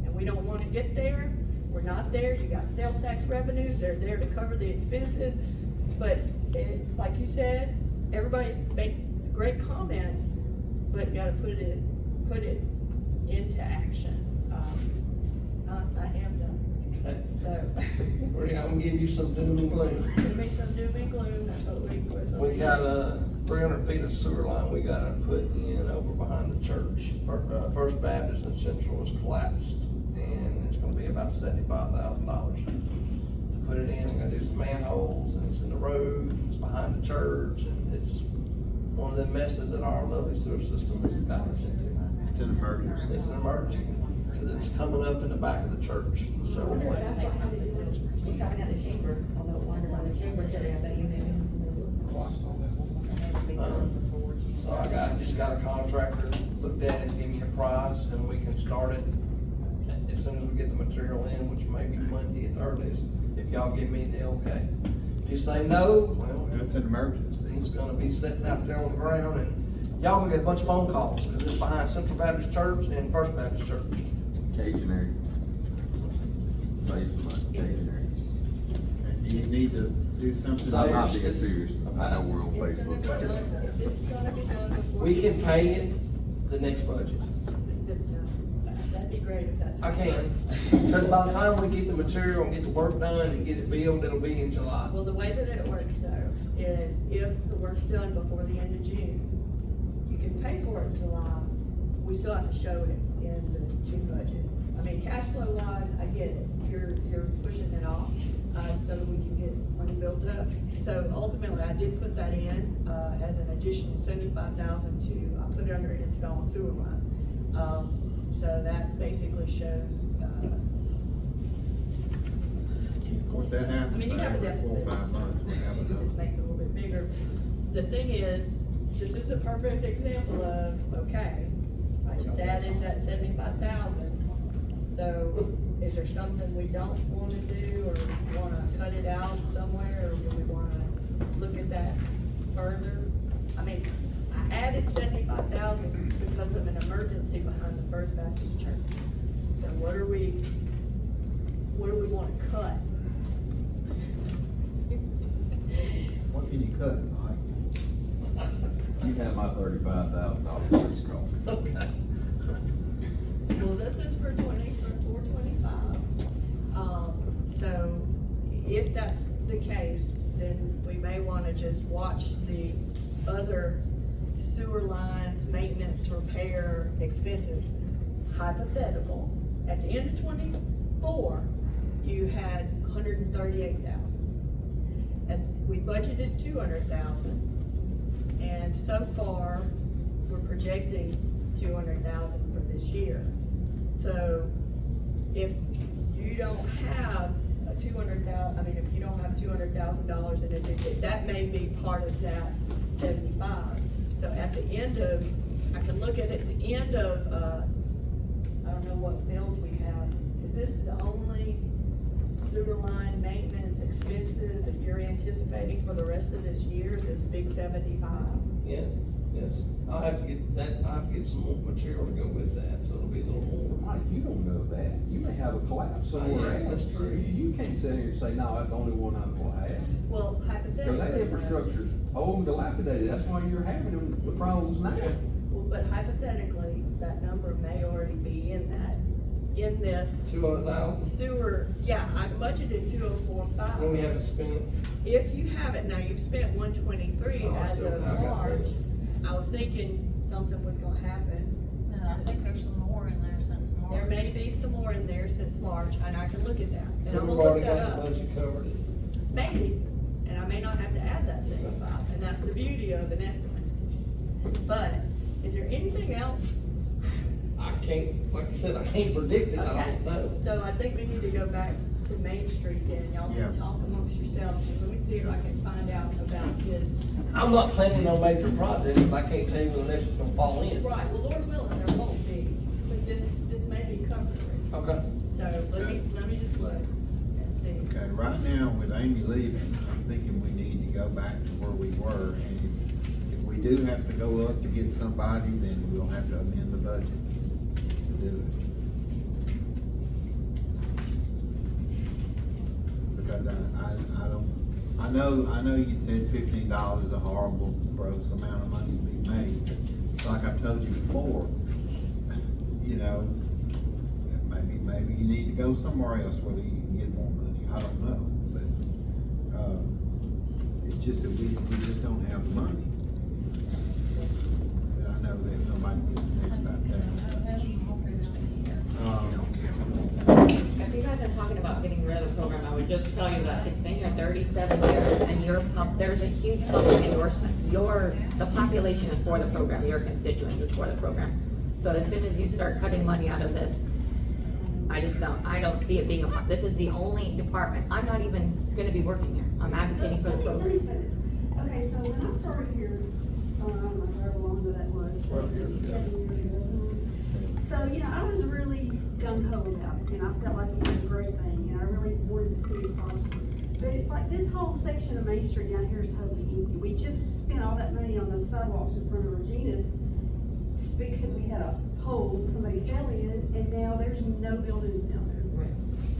And we don't wanna get there, we're not there. You got sales tax revenues, they're there to cover the expenses. But like you said, everybody's making great comments, but you gotta put it into action. I am done. So, I'm gonna give you some doom and gloom. give me some doom and gloom, that's what we. We got 300 feet of sewer line we gotta put in over behind the church. First Baptist and Central was collapsed, and it's gonna be about $75,000 to put it in. We're gonna do some manholes, and it's in the road, it's behind the church, and it's one of the messes that our lovely sewer system has gotten us into. It's an emergency. It's an emergency, because it's coming up in the back of the church, several places. We got another chamber, although I wondered on the chamber today, I bet you maybe. So I just got a contractor, looked at it, give me a price, and we can start it as soon as we get the material in, which may be Monday at the earliest, if y'all give me the okay. If you say no, well, It's an emergency. it's gonna be sitting out there on the ground, and y'all gonna get a bunch of phone calls, because it's behind Central Baptist Church and First Baptist Church. Cajun area. Save some money, Cajun area. And you need to do something. So- I'm not being serious, I know we're on It's gonna be Facebook. done, it's gonna be done before. We can pay it the next budget. That'd be great if that's. I can, because by the time we get the material and get the work done and get it billed, it'll be in July. Well, the way that it works though, is if the work's done before the end of June, you can pay for it in July, we still have to show it in the June budget. I mean, cash flow wise, I get it, you're pushing it off, so that we can get money built up. So ultimately, I did put that in, as an additional 75,000 to, I put it under install sewer line. So that basically shows, Of course, that I happens mean, you have a every 4 or deficit. 5 months. We have It just enough. makes it a little bit bigger. The thing is, this is a perfect example of, okay, I just added that 75,000. So is there something we don't wanna do, or wanna cut it out somewhere, or do we wanna look at that further? I mean, I added 75,000 because of an emergency behind the First Baptist Church. So what do we wanna cut? What can you cut, Mike? You have my $35,000 race car. Okay. Well, this is for 425. So if that's the case, then we may wanna just watch the other sewer lines, maintenance, repair expenses. Hypothetical, at the end of 24, you had 138,000. And we budgeted 200,000. And so far, we're projecting 200,000 for this year. So if you don't have a 200,000, I mean, if you don't have $200,000 in it, that may be part of that 75. So at the end of, I can look at it, at the end of, I don't know what bills we have. Is this the only sewer line maintenance expenses that you're anticipating for the rest of this year, is this big 75? Yeah, yes, I'll have to get that, I'll have to get some more material to go with that, so it'll be a little more. Mike, you don't know that, you may have a collapse somewhere Yeah, else. that's true. You can't sit here and say, no, that's the only one I'm gonna have. Well, hypothetically. Because that infrastructure's old, dilapidated, that's why you're having the problems now. Well, but hypothetically, that number may already be in this 200,000, sewer, yeah, I budgeted 204.5. when we haven't spent it. If you haven't, now you've spent 123 Oh, I as still- of I got March, it. I was thinking something was gonna happen. No, I think there's some more in there since March. There may be some more in there since March, and I can look at that. And So I'm we've gonna look already that got the up. budget covered. Maybe, and I may not have to add that 75, and that's the beauty of an estimate. But, is there anything else? I can't, like I said, I can't predict it, I Okay, don't know. so I think we need to go back to Main Street then, y'all Yeah. can talk amongst yourselves, let me see if I can find out about his. I'm not planning no major projects, but I can't tell you when the next one's gonna fall in. Right, well, Lord willing, there won't be, but this may be covered. Okay. So let me just look and see. Okay, right now, with Amy leaving, I'm thinking we need to go back to where we were, and if we do have to go up to get somebody, then we'll have to amend the budget to do it. Because I know you said $15 is a horrible, gross amount of money to be made. Like I told you before, you know, maybe you need to go somewhere else where you can I don't know, but, it's just that we just don't have the money. But I know that nobody gets mad about that. If you guys are talking about getting rid of the program, I would just tell you that it's been here 37 years, and there's a huge public endorsement. The population is for the program, your constituents is for the program. So as soon as you start cutting money out of this, I don't see it being this is the only department, I'm not even gonna be working here, I'm advocating for the Let me program. say this. Okay, so when I started here, I don't know however long ago that was, 7 years ago. So, you know, I was really gung ho about it, and I felt like it was a great thing, and I really wanted to see it prosper. But it's like this whole section of Main Street down here is totally empty. We just spent all that money on those sidewalks in front of Regina's because we had a hole and somebody fell in, and now there's no buildings down there.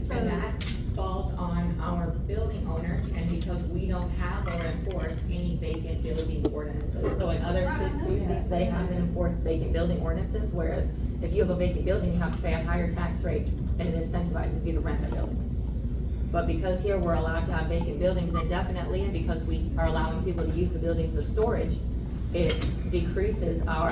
So And that falls on our building owners, and because we don't have or enforce any vacant building ordinances. So in other communities, they have enforced vacant building ordinances, whereas if you have a vacant building, you have to pay a higher tax rate, and it incentivizes you to rent the building. But because here we're allowed to have vacant buildings indefinitely, and because we are allowing people to use the buildings as storage, it decreases our.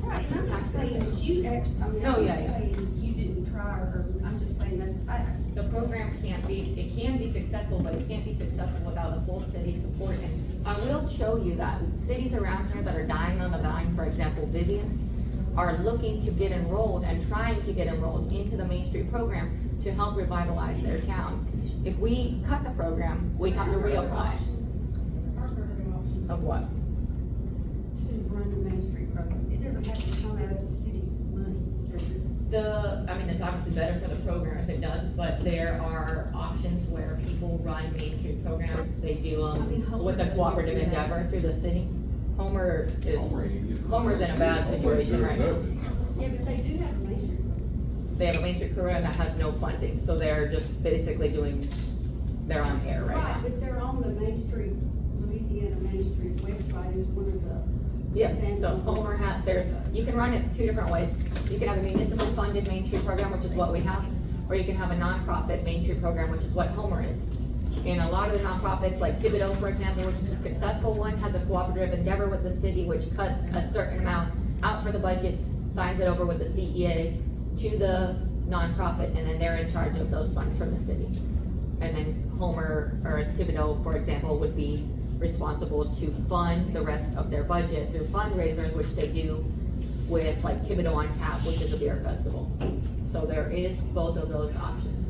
Right, and I'm not saying that you actually, I mean, No, I'm yeah, not yeah. saying you didn't try, or, I'm just saying that's a fact. The program it can be successful, but it can't be successful without a full city support. And I will show you that cities around here that are dying on the vine, for example, Vivian, are looking to get enrolled and trying to get enrolled into the Main Street program to help revitalize their town. If we cut the program, we have to reapply. Of what? To run the Main Street program, it doesn't have to come out of the city's money. It's obviously better for the program if it does, but there are options where people run Main Street programs, they do with a cooperative endeavor through the city. Homer's in a bad situation right now. Yeah, but they do have a Main Street program. They have a Main Street program that has no funding, so they're just basically they're on air right Right, now. but they're on the Main Street, Louisiana Main Street website is one of the. Yes, so examples. Homer you can run it two different ways. You can have a municipal funded Main Street program, which is what we have, or you can have a nonprofit Main Street program, which is what Homer is. And a lot of the nonprofits, like Thibodeau, for example, which is a successful one, has a cooperative endeavor with the city, which cuts a certain amount out for the budget, signs it over with the CEA to the nonprofit, and then they're in charge of those funds from the city. And then Homer, or Thibodeau, for example, would be responsible to fund the rest of their budget through fundraisers, which they do with like Thibodeau on Tap, which is a beer festival. So there is both of those options.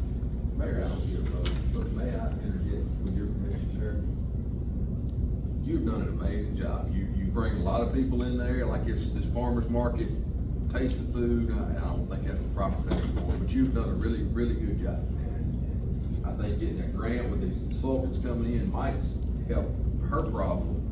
Mayor, I don't give a vote, but may I interject with your permission, sir? You've done an amazing job. You bring a lot of people in there, like it's this farmer's market, taste the food. I don't think that's the proper thing for it, but you've done a really, really good job. And I think getting a grant with these consultants coming in might help her problem.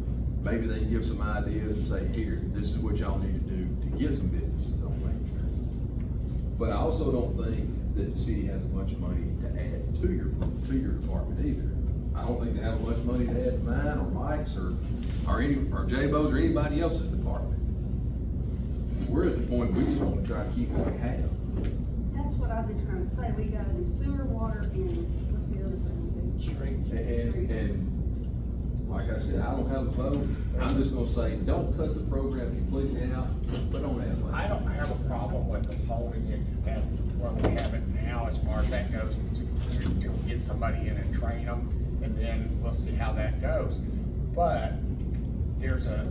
Maybe they can give some ideas and say, here, this is what y'all need to do to get some businesses on Main Street. But I also don't think that the city has much money to add to your department either. I don't think they have much money to add to mine or Mike's or J-Bo's or anybody else's department. We're at the point we just wanna try to keep what we have. That's what I've been trying to say, we gotta do sewer, water, and what's the other thing? And like I said, I don't have a vote. I'm just gonna say, don't cut the program completely out, but don't add money. I don't have a problem with us holding it at where we have it now as far as that goes, to get somebody in and train them, and then we'll see how that goes. But there's a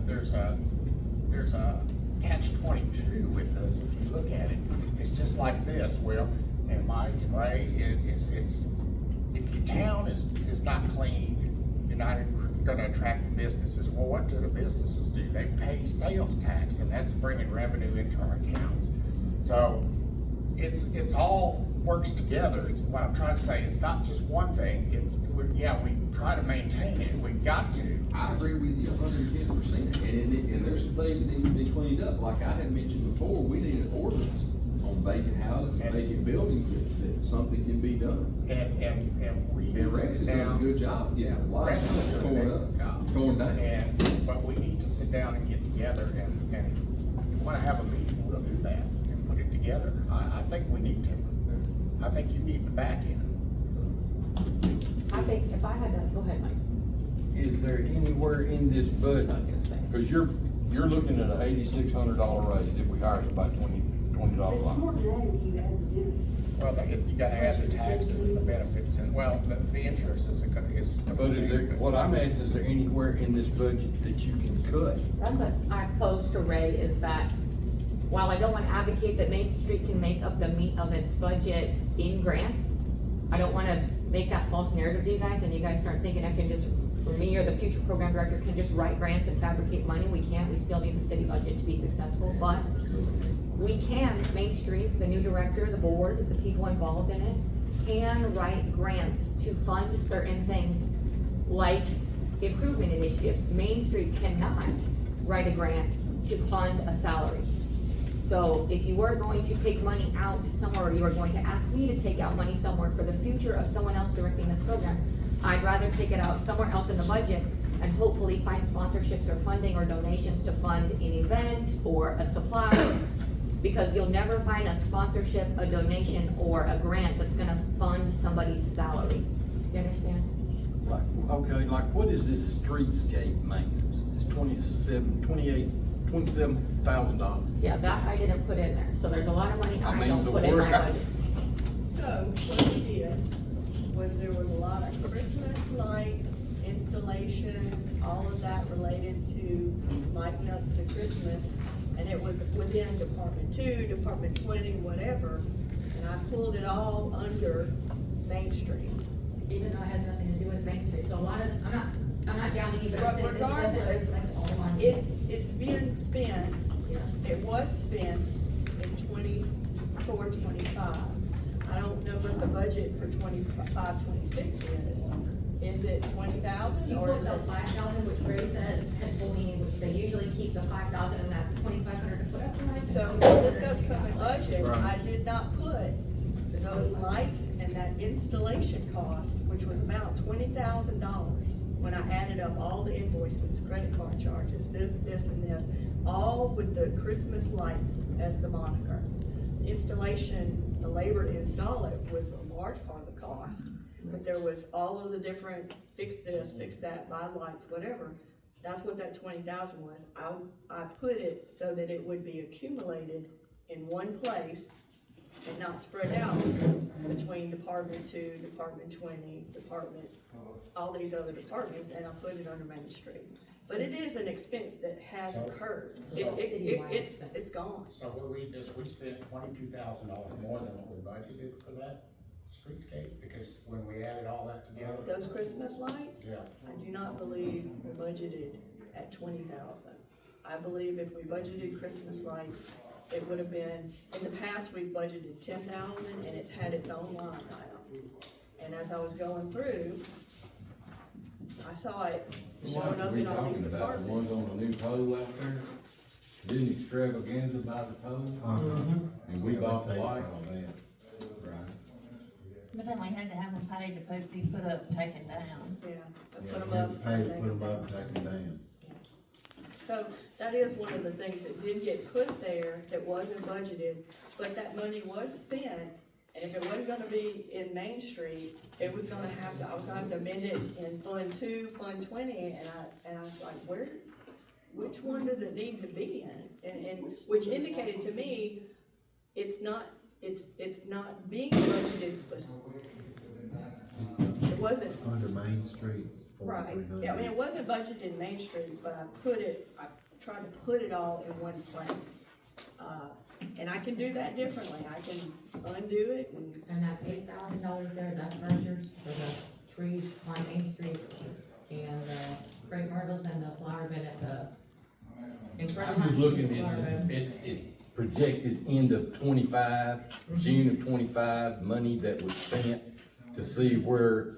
catch-22 with this, if you look at it. It's just like this, Will, and Mike and Ray, it's, if your town is not clean, you're not gonna attract the businesses. Well, what do the businesses do? They pay sales tax, and that's bringing revenue into our accounts. So, it's all works together. It's what I'm trying to say. It's not just one thing. We try to maintain it. We've got to. I agree with you 110%, and there's some things that need to be cleaned up. Like I had mentioned before, we need an ordinance on vacant houses and vacant buildings that something can be done. And we need And to Rex has sit done a down. good job, yeah, a lot of Rex has stuff done an torn excellent job. up, torn down. But we need to sit down and get together, and if you wanna have a meeting, we'll do that and put it together. I think we need to. I think you need the back end. I think if I had to, go ahead, Mike. Is there anywhere in this budget, cause you're looking at a $8,600 raise if we hire somebody $20 It's line. more than that if you add the benefits. Well, you gotta add the taxes and the benefits, and, well, the insurance is. But is there, what I'm asking, is there anywhere in this budget that you can cut? That's what I posed to Ray, is that while I don't want to advocate that Main Street can make up the meat of its budget in grants, I don't want to make that false narrative to you guys, and you guys start thinking I can just, or me or the future program director can just write grants and fabricate money. We can't, we still need the city budget to be successful, but we can, Main Street, the new director, the board, the people involved in it, can write grants to fund certain things like improvement initiatives. Main Street cannot write a grant to fund a salary. So if you were going to take money out somewhere, or you are going to ask me to take out money somewhere for the future of someone else directing this program, I'd rather take it out somewhere else in the budget and hopefully find sponsorships or funding or donations to fund an event or a supply. Because you'll never find a sponsorship, a donation, or a grant that's gonna fund somebody's salary. You understand? Like, okay, like what is this streetscape maintenance? It's $27,000. Yeah, that I didn't put in there, so there's a lot of money I mean, don't the put in my work I- budget. So, what we did was there was a lot of Christmas lights, installation, all of that related to lighting up the Christmas. And it was within Department 2, Department 20, whatever, and I pulled it all under Main Street. Even though it has nothing to do with Main Street, so a lot of, I'm not downing you, but I'm saying this doesn't Regardless, reflect all money. It's being spent, Yeah. it was spent in 24, 25. I don't know what the budget for 25, 26 is. Is it 20,000 You or put is the it? 5,000, which Ray said, had told me, which they usually keep the 5,000, and that's 2,500 to put up the lights. So for this upcoming budget, Right. I did not put those lights and that installation cost, which was about $20,000. When I added up all the invoices, credit card charges, this, and this, all with the Christmas lights as the moniker. Installation, the labor to install it was a large part of the cost. But there was all of the different, fix this, fix that, buy lights, whatever. That's what that 20,000 was. I put it so that it would be accumulated in one place and not spread out between Department 2, Department 20, all these other departments, and I put it under Main Street. But it is an expense that has occurred. It's gone. So we spent $22,000 more than what we budgeted for that streetscape, because when we added all that together. Those Christmas lights? Yeah. I do not believe we budgeted at 20,000. I believe if we budgeted Christmas lights, it would have been, in the past, we've budgeted 10,000 and it's had its own line item. And as I was going through, I saw it showing up in all these The departments. ones on the new pole out there, didn't extravaganza buy the pole? And we bought the light on that. Right. But then we had to have them paid to be put up and taken down. Yeah, I Yeah, put them we up. pay to put them up, take them down. So that is one of the things that did get put there that wasn't budgeted, but that money was spent. And if it wasn't gonna be in Main Street, I was gonna have to amend it in Fund 2, Fund 20, and I was like, which one does it need to be in? And which indicated to me, it's not being budgeted it wasn't. Under Main Street, Right, 4,300. yeah, I mean, it wasn't budgeted in Main Street, but I tried to put it all in one place. And I can do that differently, I can undo it And that $8,000 there, that's furnitures for the trees on Main Street and the crepe myrtles and the flower bed at the, in front of. I'm just looking Flower bed. at projected end of 25, June of 25, money that was spent to see where,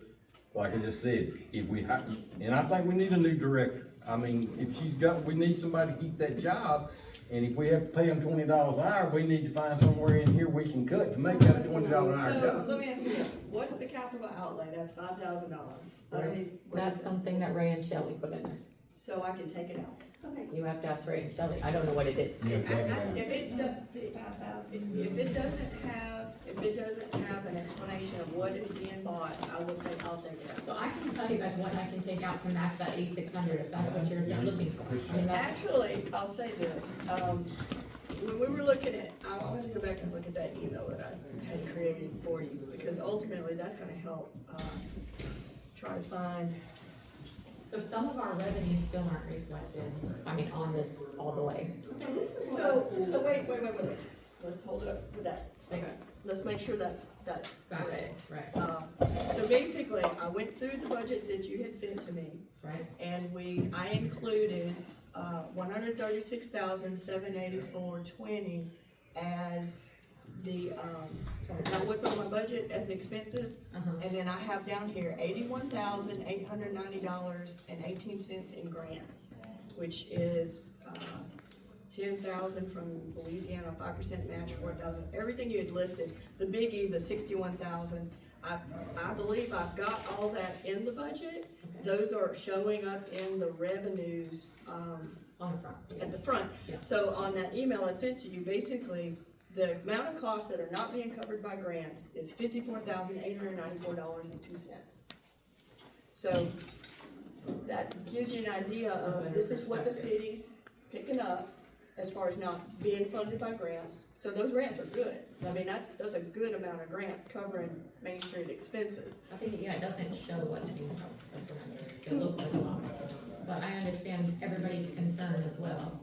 like I just said, if we have, and I think we need a new director. I mean, if we need somebody to keep that job, and if we have to pay them $20 an hour, we need to find somewhere in here we can cut to make that a $20 an hour So, job. let me ask you this, what's the capital outlay, that's $5,000. That's something that Ray and Shelley put in there. So I can take it out. Okay. You have to ask Ray and Shelley, I don't know what it is. Yeah, take it out. If it doesn't have, if if it doesn't have an explanation of what is being bought, I'll take it out. So I can tell you guys what I can take out to match that 8,600 if that's what you're looking for. I mean, that's, Actually, I'll say this, when we were looking at, I wanted to go back and look at that email that I had created for you, because ultimately that's gonna help, try to find. but some of our revenues still aren't reflected, I mean, on this all the way. So wait, let's hold it up with that. Okay. Let's make sure that's Got correct. it, right, So basically, I went through the budget that you had sent to me, right. and I included, 136,784.20 as the, is that what's on my budget as expenses? Uh-huh. And then I have down here $81,890.18 in grants, which is, 10,000 from Louisiana, 5% match, 4,000, everything you had listed. The biggie, the 61,000, I believe I've got all that in the budget. Those are showing up in the revenues, On the front. at the front. Yeah. So on that email I sent to you, basically, the amount of costs that are not being covered by grants is $54,894.02. So that gives you an idea of, this is what the city's picking up as far as not being funded by grants. So those grants are good. I mean, that's a good amount of grants covering Main Street expenses. I think, yeah, it doesn't show what's being covered, that's what I mean. It looks like a lot, but I understand everybody's concern as well.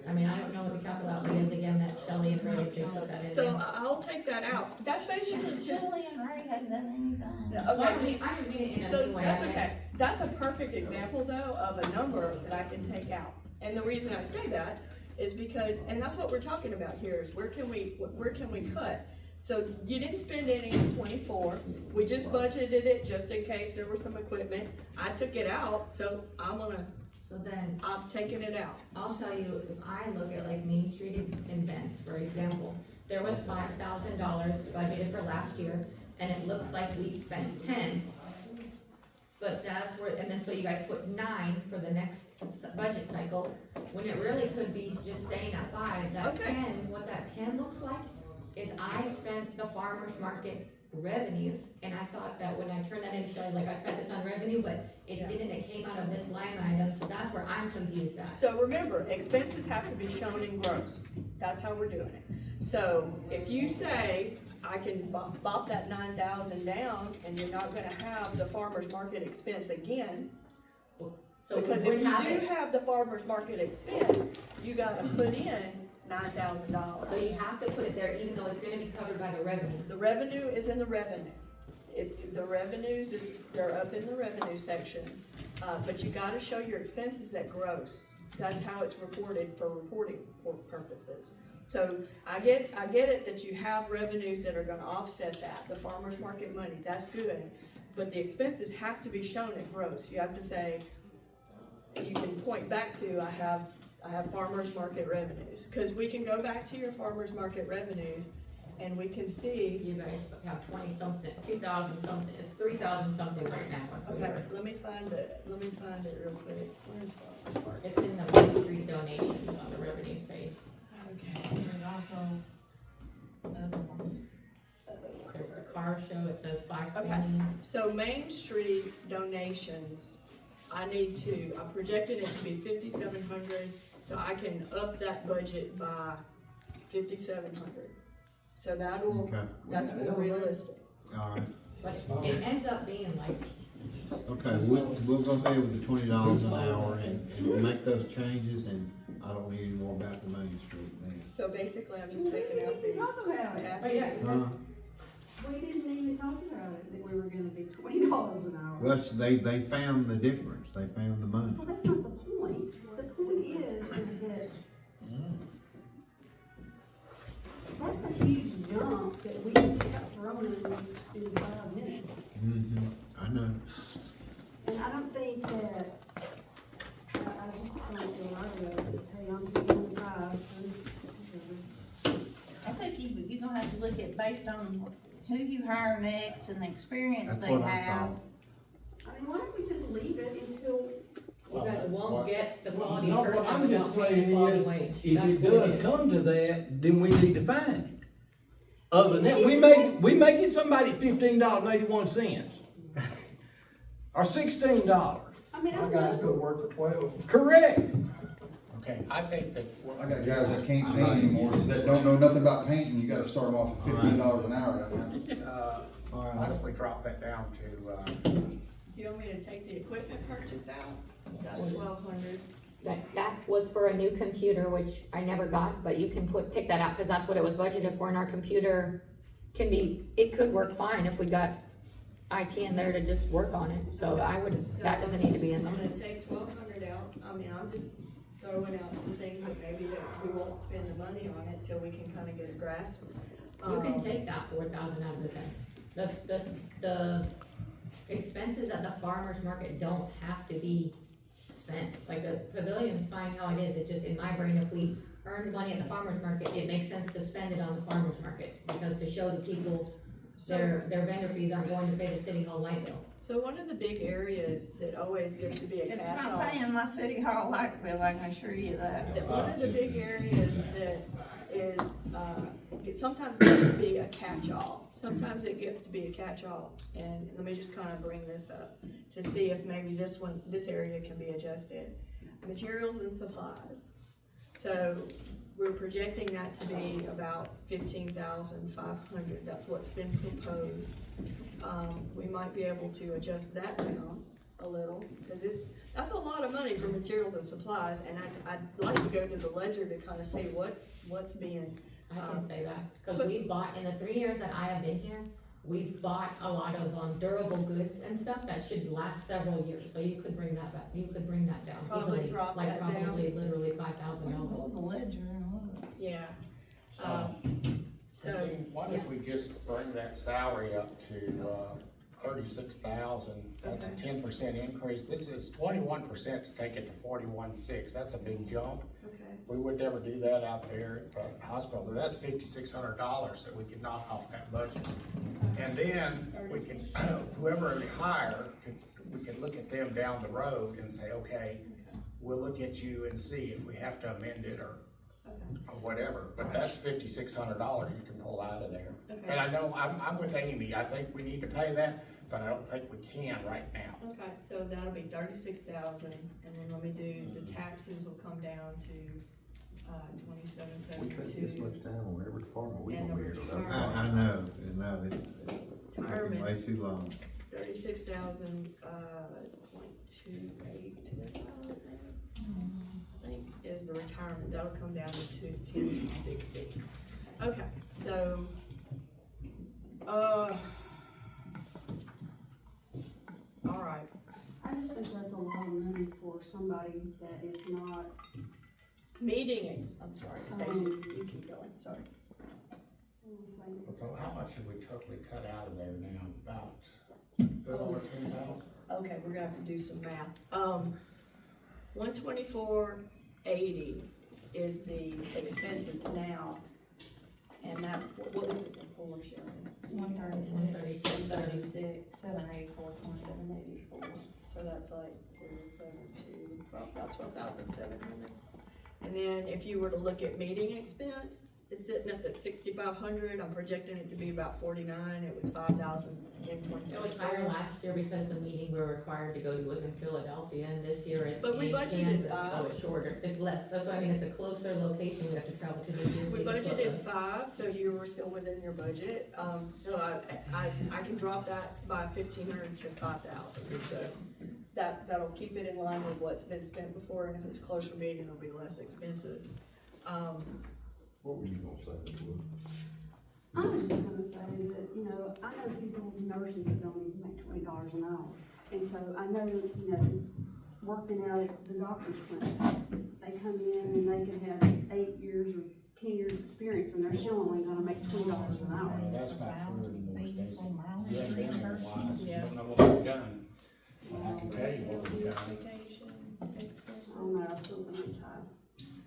I mean, I don't know what the capital outlay is again, that Shelley is ready to put that in So there. I'll take that out. That's basically just, Shirley and Ray hadn't done anything. Well, I didn't mean it in So any way. that's I meant- okay. That's a perfect example though of a number that I can take out. And the reason I say that is because, and that's what we're talking about here, is where can we cut? So you didn't spend any in 24, we just budgeted it just in case there was some equipment. I took it out, so So then, I'm taking it out. I'll tell you, if I look at like Main Street events, for example, there was $5,000 budgeted for last year, and it looks like we spent 10. But that's where, and then so you guys put 9 for the next budget cycle, when it really could be just staying at 5. That Okay. 10, what that 10 looks like, is I spent the farmer's market revenues, and I thought that when I turned that in, Shelley, like I spent this on revenue, but it didn't, it came out of this line item, so that's where I'm confused at. So remember, expenses have to be shown in gross. That's how we're doing it. So if you say, I can bop that 9,000 down, and you're not gonna have the farmer's market expense again, So because we if you would have do it, have the farmer's market expense, you gotta put in $9,000. so you have to put it there even though it's gonna be covered by the revenue. The revenue is in the revenue. The revenues they're up in the revenue section, but you gotta show your expenses at gross. That's how it's reported for reporting purposes. So I get it that you have revenues that are gonna offset that, the farmer's market money, that's good. But the expenses have to be shown at gross. You have to say, you can point back to, I have farmer's market revenues. Cause we can go back to your farmer's market revenues and we can see. You guys have 20 something, 2,000 something, it's 3,000 something right now. Okay, let me find it real quick. Where's farmer's market? It's in the Main Street donations on the revenues page. Okay. There's also other ones. There's a car show, it says 520. Okay. So Main Street donations, I projected it to be 5,700, so I can up that budget by 5,700. So Okay. that's more realistic. All right. But it ends up being like, Okay, we'll go ahead with the $20 an hour and make those changes, and I don't need any more about the Main Street thing. So basically, I'm just taking out the Talk about it. tap. but yeah, We didn't even talk about it, that we were gonna do $20 an hour. Well, they found the difference, they found the money. Well, that's not the point. The point is that that's a huge jump that we just got thrown in 5 minutes. Mm-hmm, I know. And I don't think that, I just don't feel right about it. Hey, I'm just on 5, so. I think you're gonna have to look at based on who you hire next and the experience That's they what I have. thought. I mean, why don't we just leave it until, you guys won't get the quality No, person what I'm without just paying saying quality is, wage. if That's it what does is. come to that, then we need to find it. Other than that, we may get somebody $15.81. Or $16. I mean, My guys go to work for 12. Correct. Okay, I think that. I got guys that can't paint anymore, that don't know nothing about painting, you gotta start them off at $15 an hour right now. What if we drop that down to, Do you want me to take the equipment purchase out? That's 1,200. That was for a new computer, which I never got, but you can pick that out, cause that's what it was budgeted for, and our computer it could work fine if we got IT in there to just work on it, so that doesn't need to be in I'm there. gonna take 1,200 out, I mean, I'm just throwing out some things that maybe that we won't spend the money on it till we can kinda get a grasp. You can take that 4,000 out of the fence. The expenses at the farmer's market don't have to be spent. Like the pavilion's fine how it is, it just, in my brain, if we earned money at the farmer's market, it makes sense to spend it on the farmer's market. Because to show the people their vendor fees aren't going to pay the city hall light bill. So one of the big areas that always gets to be a It's catch-all. not paying my city hall light bill, I can assure you that. That one of the big areas that is, it sometimes gets to be a catch-all. Sometimes it gets to be a catch-all, and let me just kind of bring this up to see if maybe this area can be adjusted. Materials and supplies. So we're projecting that to be about 15,500, that's what's been proposed. We might be able to adjust that down a little, because that's a lot of money for materials and supplies, and I'd like to go to the ledger to kind of see what's being, I can say that, cause we've bought, in the 3 years that I have been here, we've bought a lot of, durable goods and stuff that should last several years, so you could bring that back, you could bring that down Probably easily. drop Like that down. probably literally We can $5,000. pull the ledger and look. yeah. So, Christine, what if we just bring that salary up to, 36,000, that's a Okay. 10% increase, this is 21% to take it to 41.6, that's a big jump. okay, We would never do that out there at the hospital, but that's $5,600 that we could knock off that budget. And then we can, whoever we hire, we could look at them down the road and say, okay, we'll look at you and see if we have to amend it or whatever, but that's $5,600 you can pull out of there. Okay. And I know, I'm with Amy, I think we need to pay that, but I don't think we can right now. okay, so that'll be 36,000, and then let me do, the taxes will come down to, 2772. down on every department, And the retirement. I know, it's taking Retirement. way too long. 36,000, .28, I think is the retirement, that'll come down to 10,260. Okay, so, all right, I just think that's a lot of money for somebody that is not, I'm sorry, Stacy, you keep going, sorry. So how much have we totally cut out of there now? About a little over 10,000? Okay, we're gonna have to do some math. 124.80 is the expenses now, and that, what was it before, Sharon? 136, 136, 784, 784, so that's like 472, about 12,700. And then if you were to look at meeting expense, it's sitting up at 6,500, I'm projecting it to be about 49, it was 5,000 in It was higher last year because the meeting we were required to go to was in Philadelphia, and this year it's But we in budgeted Kansas, five. so it's shorter, it's less, that's why I mean, it's a closer location, we have to travel to New Jersey. We to put budgeted the- 5, so you were still within your budget, so I can drop that by 1,500 to 5,000, so that'll keep it in line with what's been spent before, and if it's closer meeting, it'll be less expensive. What were you gonna say, Wood? I was just gonna say that, you know, I know people, nurses that don't even make $20 an hour. And so I know, you know, working out at the doctor's clinic, they come in and they can have 8 years or 10 years experience, and they're still only gonna make $20 an hour. Well, that's not true anymore, Stacy. You haven't been there a while, so you Yeah. don't know what we've done. But I can tell you what we've done. Vacation, expenses. I don't know, I still think it's high.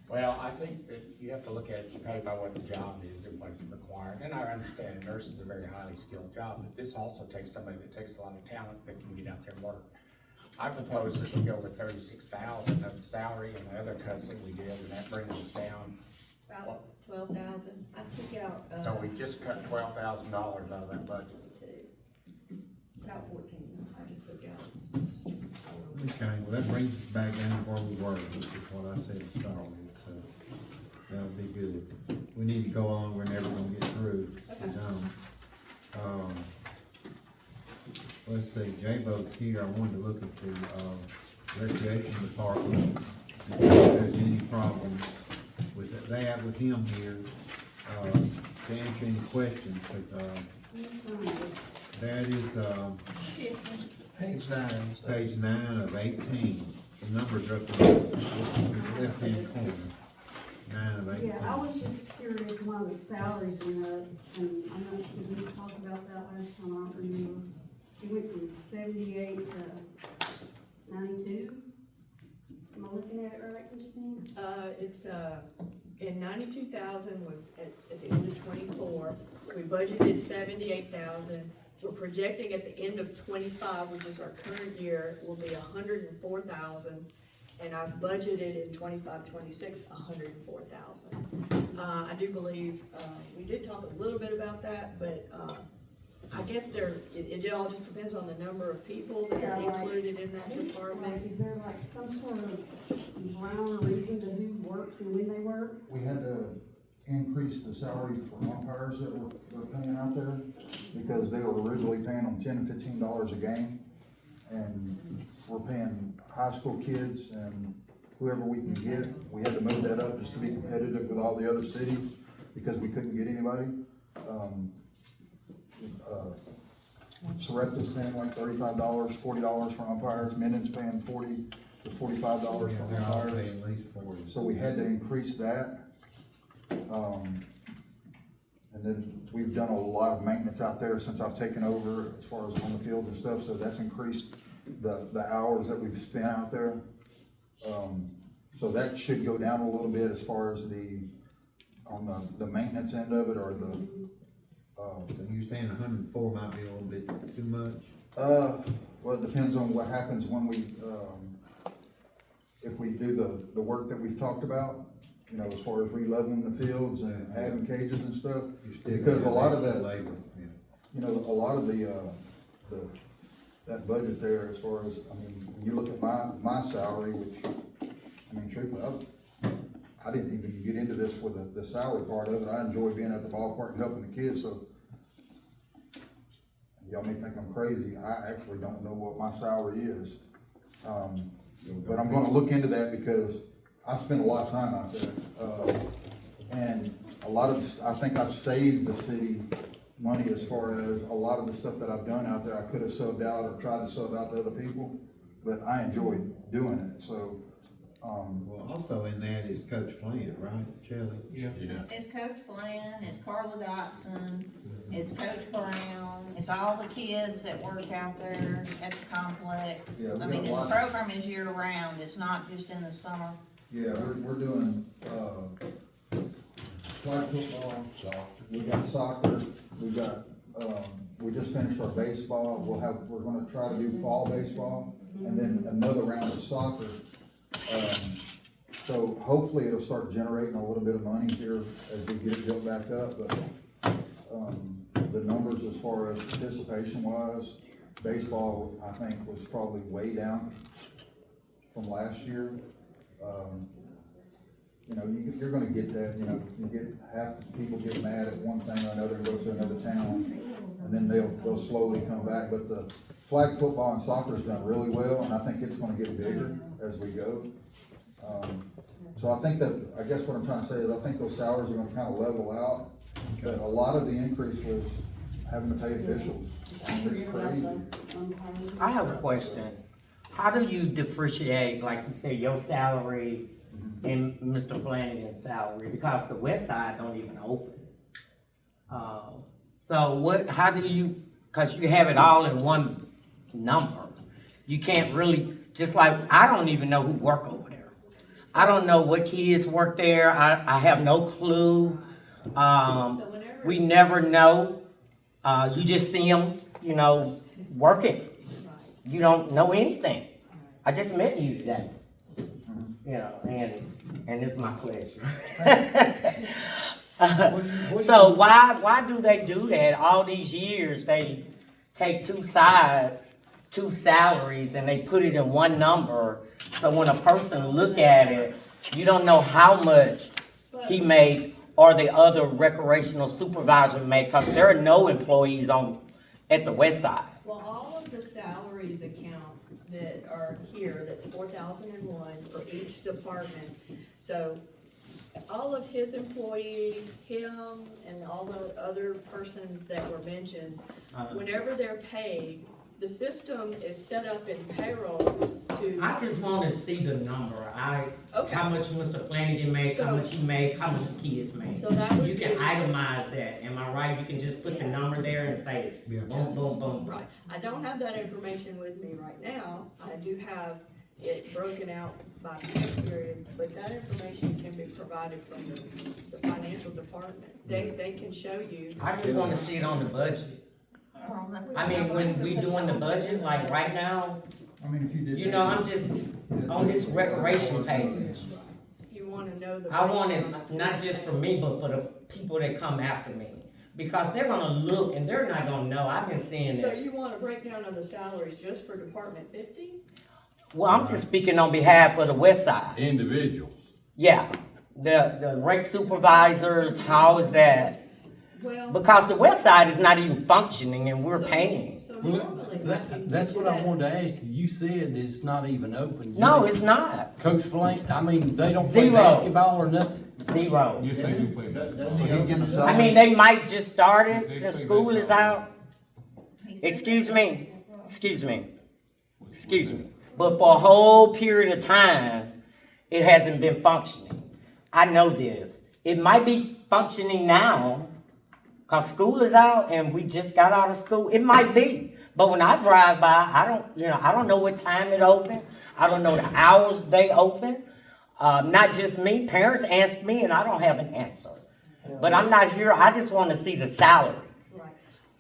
Well, I think that you have to look at it, you pay by what the job is and what is required. And I understand nurse is a very highly skilled job, but this also takes somebody that takes a lot of talent that can get out there and work. I propose that we go with 36,000 of the salary and the other cuts that we did, and that brings us down. About 12,000, I took out, So we just cut $12,000 out of that budget. about 14, I just took out. Okay, well, that brings us back down to where we were, which is what I said to start with, so that'll be good. We need to go on, we're never gonna get through. Let's see, J-Bo's here, I wanted to look at the, recreation department, and if there's any problems with that, with him here, to answer any questions, because, that is, Page 9. page 9 of 18, the numbers are up in the left-hand corner, 9 of 18. Yeah, I was just curious why the salaries went up, and I'm not, did we talk about that last time, I don't remember. It went from 78 to 92? Am I looking at it right, Christine? It's, in 92,000 was at the end of 24, we budgeted 78,000. We're projecting at the end of 25, which is our current year, will be 104,000. And I've budgeted in 25, 26, 104,000. I do believe, we did talk a little bit about that, but, I guess it all just depends on the number of people that are included in that department. Like, is there like some sort of rhyme or reason to who works and when they work? We had to increase the salary for umpires that we're paying out there, because they were originally paying them $10 and $15 a game. And we're paying high school kids and whoever we can get. We had to move that up just to be competitive with all the other cities, because we couldn't get anybody. Sorreto's paying like $35, $40 for umpires. Minden's paying $40 to $45 for They're all umpires. paying at least 40. So we had to increase that. And then we've done a lot of maintenance out there since I've taken over, as far as on the field and stuff, so that's increased the hours that we've spent out there. So that should go down a little bit as far as on the maintenance end of it, or the, So you're saying 104 might be a little bit too much? well, it depends on what happens when we, if we do the work that we've talked about, you know, as far as re-leveling the fields and having cages and stuff. Because a lot of that, labor, yeah. you know, a lot of that budget there, as far as, I mean, when you look at my salary, which, I mean, truthfully, I didn't even get into this for the salary part of it. I enjoy being at the ballpark and helping the kids, so y'all may think I'm crazy. I actually don't know what my salary is. But I'm gonna look into that, because I spend a lot of time out there. And a lot of, I think I've saved the city money as far as a lot of the stuff that I've done out there. I could have subbed out or tried to sub out to other people, but I enjoy doing it, so. Well, also in that is Coach Flint, right, Shelley? Yeah. It's Coach Flynn, it's Carla Dotson, it's Coach Brown, it's all the kids that work out there at the complex. Yeah, we I mean, got the lots. program is year round, it's not just in the summer. Yeah, we're doing, flag football, we got soccer, we got, we just finished our baseball, we're gonna try to do fall baseball, and then another round of soccer. So hopefully it'll start generating a little bit of money here as we get it built back up, but, the numbers as far as participation wise, baseball, I think, was probably way down from last year. You know, you're gonna get that, you know, you get half the people get mad at one thing or another and go to another town, and then they'll slowly come back, but the flag football and soccer's done really well, and I think it's gonna get bigger as we go. So I think that, I guess what I'm trying to say is, I think those salaries are gonna kind of level out, but a lot of the increase was having to pay officials. It's crazy. I have a question. How do you differentiate, like you say, your salary and Mr. Flanagan's salary? Because the west side don't even open. So how do you, cause you have it all in one number. You can't really, just like, I don't even know who work over there. I don't know what kids work there. I have no clue. We never know. You just see them, you know, working. You don't know anything. I just met you today. You know, and it's my pleasure. So why do they do that? All these years, they take two sides, two salaries, and they put it in one number. So when a person look at it, you don't know how much he made or the other recreational supervisor made, because there are no employees at the west side. Well, all of the salaries accounts that are here, that's 4,001 for each department. So all of his employees, him and all the other persons that were mentioned, whenever they're paid, the system is set up in payroll to. I just want to see the number. Okay. How much Mr. Flanagan make, how much he make, how much the kids make. So that would You can be- itemize that, am I right? You can just put the number there and say, boom, boom, boom. Right, I don't have that information with me right now, I do have it broken out by pay period, but that information can be provided from the financial department. They can show you. I just want to see it on the budget. I mean, when we doing the budget, like right now, I mean, if you did. you know, I'm just on this recreation page. You wanna know the. I want it not just for me, but for the people that come after me. Because they're gonna look and they're not gonna know. I've been seeing So it. you want a breakdown of the salaries just for Department 50? Well, I'm just speaking on behalf of the west side. Individuals. Yeah, the rec supervisors, how is that? Well. Because the west side is not even functioning and we're paying. So normally. we can That's get what I that- wanted to ask you. You said it's not even open. No, it's not. Coach Flame, I mean, they don't play Zero. basketball or nothing? Zero. You say you play basketball. I mean, they might just start it since school is out. Excuse me. But for a whole period of time, it hasn't been functioning. I know this. It might be functioning now, cause school is out and we just got out of school. It might be. But when I drive by, I don't know what time it open. I don't know the hours they open. Not just me, parents ask me and I don't have an answer. But I'm not here, I just wanna see the salaries. Right,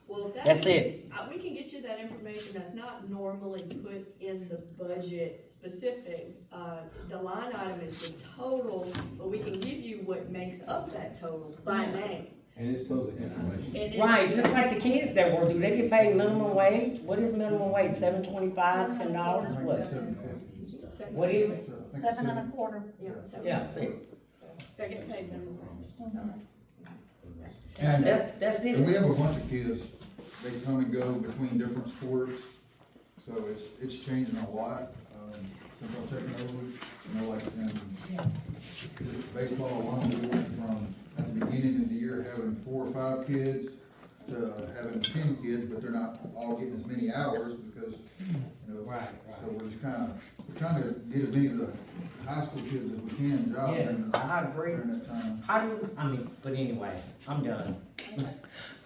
well, That's it. We can get you that information, that's not normally put in the budget specific. The line item is the total, but we can give you what makes up that total by name. And it's public information. And it- Right, just like the kids that work, do they get paid minimum wage? What is minimum wage, $7.25, $10, what? What is it? 7.25. Yeah, so Yeah, see, they get paid minimum wage. And that's And we it. have a bunch of kids, they come and go between different sports, so it's changing a lot, since I've taken over, you know, like, just baseball alone, we went from, at the beginning of the year, having 4 or 5 kids, to having 10 kids, but they're not all getting as many hours, because, you know, so we're just we're trying to get as many of the high school kids as we can job Yes, during I agree. that time. But anyway, I'm done.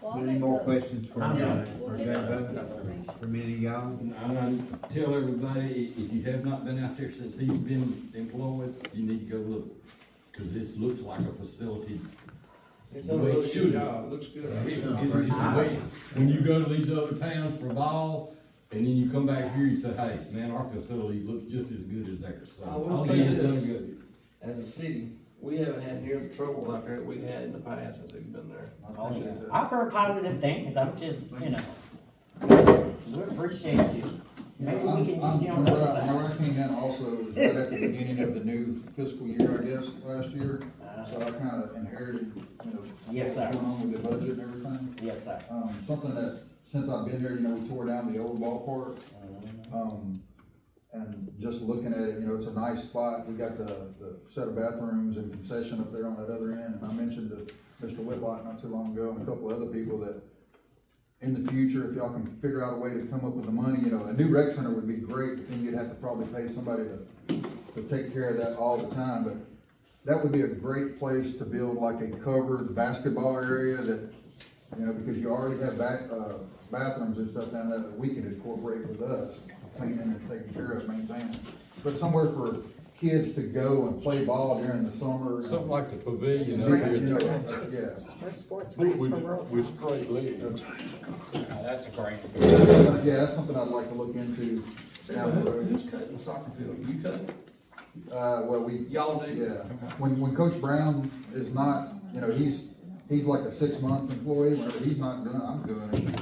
Well, I'll Any make more the- questions for I'm done. for Jabba? From any of y'all? I'm gonna tell everybody, if you have not been out there since he's been employed, you need to go look. Cause this looks like a facility. He's done a really good job, looks good. It's the way, when you go to these other towns for ball, and then you come back here, you say, hey, man, our facility looks just as good as theirs, so. I will say he's done this. good. As a city, we haven't had near the trouble out there that we had in the past since we've been there. I've heard positive things, I'm just, we appreciate you. Maybe we can get you on the other Where side. I came in also was right at the beginning of the new fiscal year, I guess, last year. So I kinda inherited, Yes, sir. what's going on with the budget and everything. Yes, sir. Something that, since I've been here, we tore down the old ballpark. And just looking at it, it's a nice spot. We got the set of bathrooms and concession up there on that other end. And I mentioned to Mr. Whitlock not too long ago and a couple other people that in the future, if y'all can figure out a way to come up with the money, a new rec center would be great, but then you'd have to probably pay somebody to take care of that all the time. But that would be a great place to build like a covered basketball area that, because you already have bathrooms and stuff down there that we could incorporate with us, cleaning and taking care of, maintaining. But somewhere for kids to go and play ball during the summer. Something like the pavilion Yeah. with straight legs. That's a great. Yeah, that's something I'd like to look into down the road. Who's cutting the soccer field? You cutting? Well, we. Y'all do? Yeah, when Coach Brown is not, he's like a 6-month employee, whenever he's not doing, I'm doing it.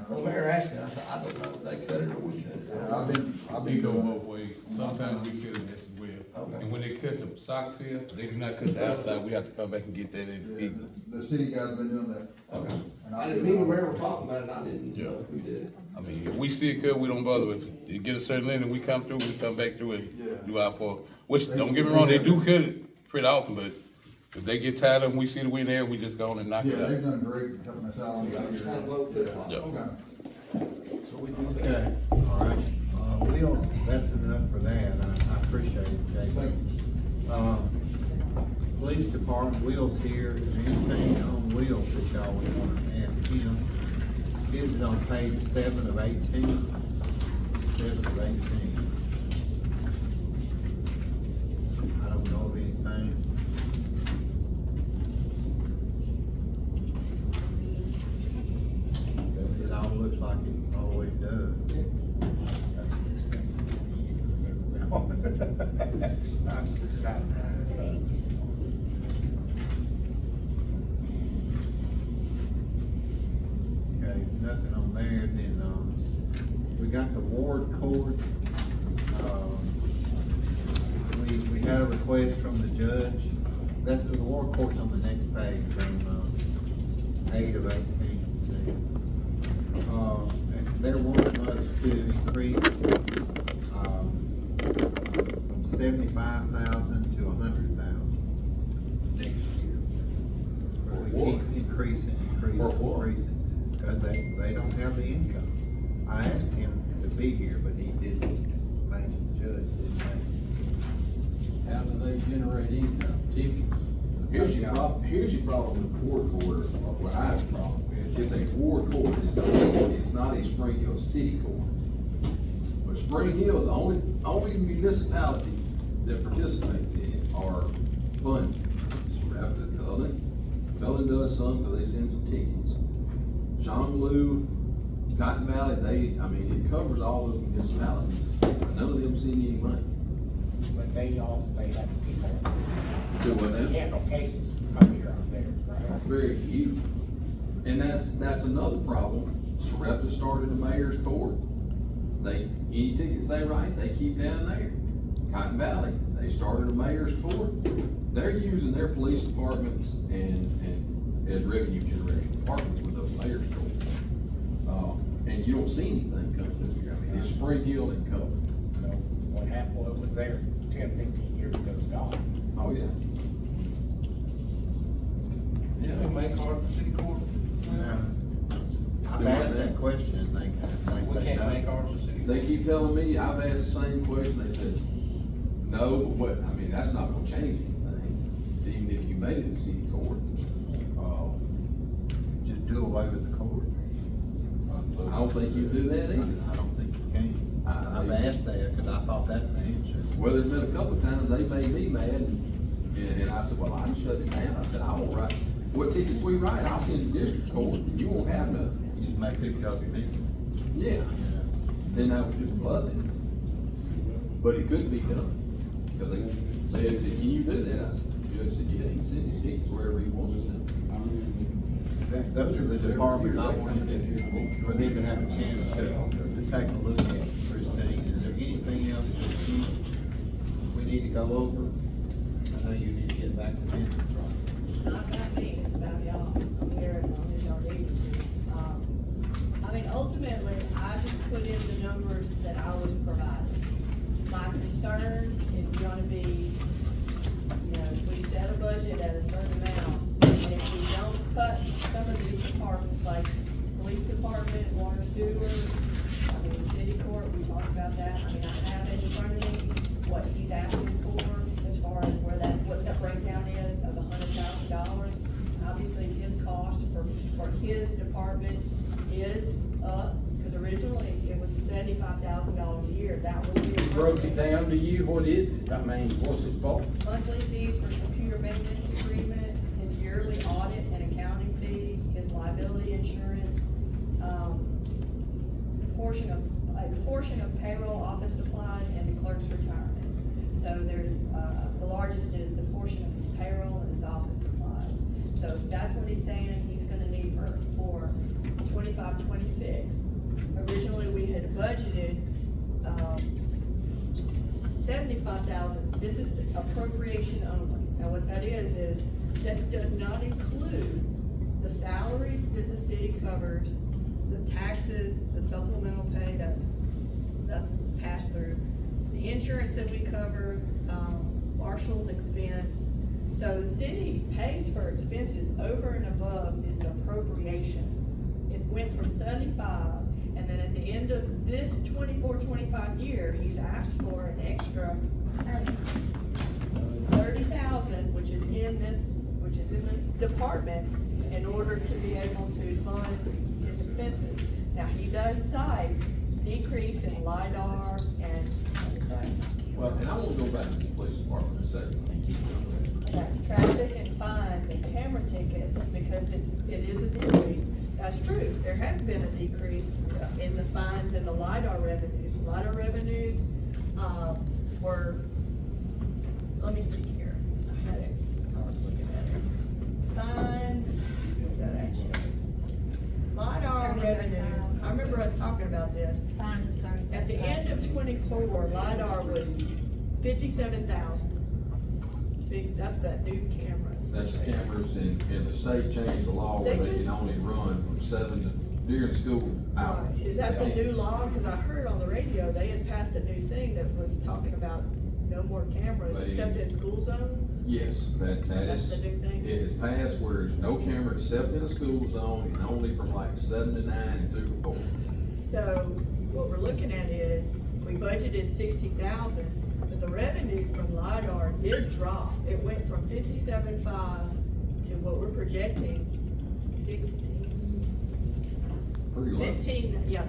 Well, Mayor asked me, I said, I don't know if they cut it or we cut it. Yeah, I've been They go doing both ways. Sometimes we cut it this as well. Okay. And when they cut the soccer field, they do not cut the outside. We have to come back and get that in. Yeah, the city guys been doing that. Okay. And I didn't mean the mayor was talking about it, I didn't know if we did. I mean, if we see it cut, we don't bother with it. You get a certain length and we come through, we come back through Yeah. and do our part. Which, don't get me wrong, they do cut it pretty often, but if they get tired of it and we see the wind there, we just go on and knock Yeah, it out. they've done great helping us out on Yeah, that. just kind of both flip flop. Yeah. Okay. So we do that. Okay, all right. Will, that's enough for that. I appreciate it, Jay. Thank Police department, Will's here. Is there anything on Will that y'all would want to ask him? This is on page 7 of 18. 7 of 18. I don't know of anything. It all looks like it always does. Okay, nothing on there, then, we got the ward court. We had a request from the judge, that's, the ward court's on the next page, from, 8 of 18, see. And they're wanting us to increase, from 75,000 to 100,000 next year. We keep increasing, because they don't have the income. I asked him to be here, but he didn't, maybe the judge didn't make it. How do they generate income? Tickets? Here's your problem with ward court, or what I have a problem with. It's a ward court, it's not a Springhill city court. But Springhill is the only municipality that participates in it are funds. Cullen does some, because they send some tickets. Sean Blue, Cotton Valley, it covers all those municipalities. None of them send any money. But they have people, Do what now? handle cases up here on there, right? Very few. And that's another problem. Sarepta started the mayor's court. Any tickets they write, they keep down there. Cotton Valley, they started a mayor's court. They're using their police departments and as revenue generation departments with those mayor's courts. And you don't see anything come through here. It's Springhill and Cullen. So what happened, well, it was there 10, 15 years ago, it's gone. Oh, yeah. Yeah, we make hard the city court. I've asked that question, and they We say can't no. make ours the city. They keep telling me, I've asked the same question, they said, no, but that's not gonna change anything, even if you made it a city court. Just do away with the court. I don't think you do that either. I don't think you can. I've asked that, because I thought that's the answer. Well, there's been a couple of times they made me mad, and I said, well, I can shut it down. I said, I won't write, what tickets we write, I'll send to district court, and you won't have nothing. You just make people go to me. Yeah, then that was just bluffing. But it could be done, because they said, can you do that? I said, the judge said, yeah, he can send his tickets wherever he wants to send them. Those are the departments I wanted for them to have a chance to take a look at, Christine. Is there anything else that we need to go over? I know you need to get back to business, right? It's not about me, it's about y'all. I'm here as long as y'all need me to. Ultimately, I just put in the numbers that I was provided. My concern is gonna be, if we set a budget at a certain amount, and if we don't cut some of these departments, like police department, water sewer, city court, we talked about that. I have in front of me what he's asking for as far as what that breakdown is of $100,000. Obviously, his cost for his department is up, because originally it was $75,000 a year. That was the Broke it down to you, what is it? What's it for? monthly fees for computer maintenance agreement, his yearly audit and accounting fee, his liability insurance, a portion of payroll, office supplies, and the clerk's retirement. So there's saying he's gonna need for 25, 26. Originally, we had budgeted, 75,000. This is the appropriation only. Now, what that is this does not include the salaries that the city covers, the taxes, the supplemental pay, that's passed through, the insurance that we cover, Marshall's expense. So the city pays for expenses over and above this appropriation. It went from 75, and then at the end of this 24-25 year, he's asked for an extra 30,000, which is in this department, in order to be able to fund his expenses. Now, he does cite decrease in LiDAR and Well, and I want to go back to the police department a second. traffic and fines and camera tickets, because it is a decrease. That's true, there has been a decrease in the fines and the LiDAR revenues. LiDAR revenues, were, let me see here, I had it, I was looking at it. Fines, where's that actually? LiDAR revenue, I remember us talking about this. Fine, just 30. At the end of 24, LiDAR was 57,000. Big, that's that new camera. That's the cameras, and the state changed the law where They they just- can only run from 7 to, during school hours. Is that the They new can't- law? Cause I heard on the radio, they had passed a new thing that was talking about no more cameras They- except in school zones. Yes, that That's is, the new thing? it is passed where there's no camera except in a school zone and only from like 7 to 9 and 2 to 4. So what we're looking at is, we budgeted 60,000, but the revenues from LiDAR did drop. It went from 57.5 to what we're projecting,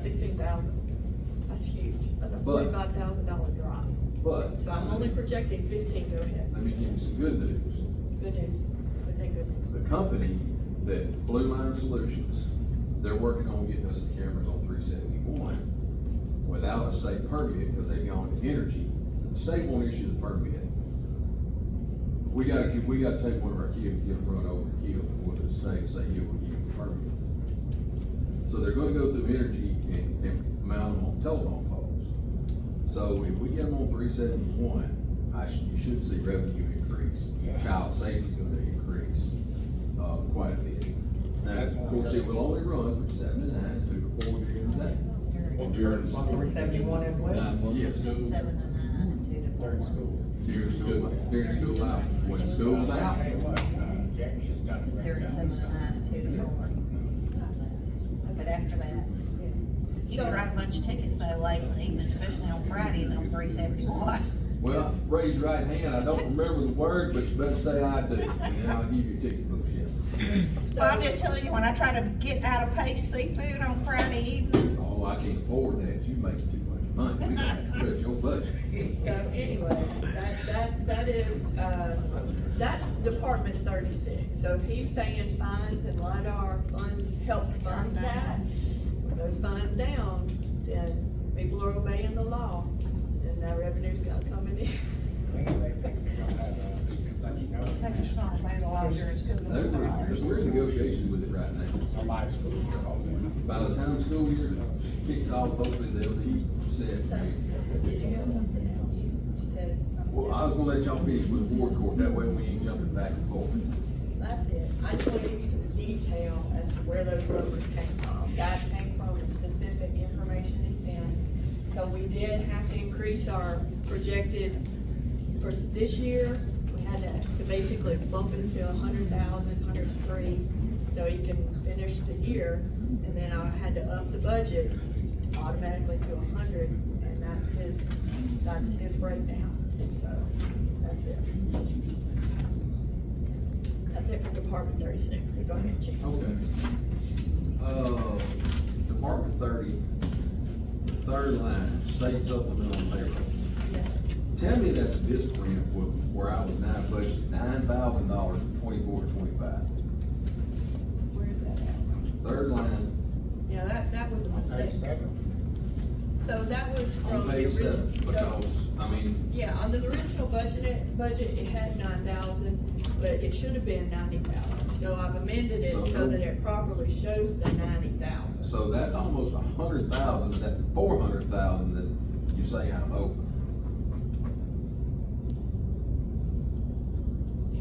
16,000. That's huge. That's a But- $45,000 drop. But, So I'm only projecting 15, go ahead. let me give you some good news. Good news. I think good news. The company that Blue Line Solutions, they're working on getting us the cameras on 371 without a state permit because they've gone to energy. The state won't issue the permit. We gotta take one of our kids, get them run over and kill before the state say, yeah, we'll give you the permit. So they're gonna go through energy and mount them on telephone poles. So if we get them on 371, you should see revenue increase. Child safety's gonna increase, quite a bit. Now, of course, it will only run from 7 to 9, 2 to 4 during the day. During 371 as well? Yes. 7 to 9 and 2 to 4. During school out, when school's out, Tell you what, Jamie has done a great 7 to 9 and 2 to 4. But after that, you can write a bunch of tickets though lately, especially on Fridays on 371. well, raise your right hand, I don't remember the word, but you better say I do, and then I'll give you a ticket book, yeah. So I'm just telling you, when I try to get out of Pace Seafood on Friday evenings, Oh, I can't afford that, you make too much money, we gotta cut your budget. So anyway, that's Department 36. So if he's saying fines and LiDAR funds helps fund that, when those fines down, then people are obeying the law, and that revenue's got coming in. They think they're gonna have, let you know. they just want to play the law during school. We're in negotiations with it right now. Somebody's school year over. By the time school year kicks off, hopefully they'll be set. Did you have something else? You said something. Well, I was gonna let y'all finish with board court, that way we ain't jumping back and forth. That's it. I just want to give you some detail as to where those numbers came from. That came from the specific information he's in. So we did have to increase our projected, for this year, we had to basically bump it to 100,000, 103, so he can finish the year. And then I had to up the budget automatically to 100, and that's his breakdown. So, that's it. That's it for Department 36. So go ahead, Chief. Okay. Department 30, the third line, state supplemental payroll. Yes, sir. Tell me that's misprint where I was now budgeted $9,000 from 24 to 25. Where's that at? Third line, Yeah, that was a Page mistake. 7. So that was from on the page 7, original. because I I mean, Yeah, on the original budget, it had 9,000, but it should have been 90,000. So I've amended it so that it properly shows the 90,000. so that's almost 100,000, that 400,000 that you say I'm over.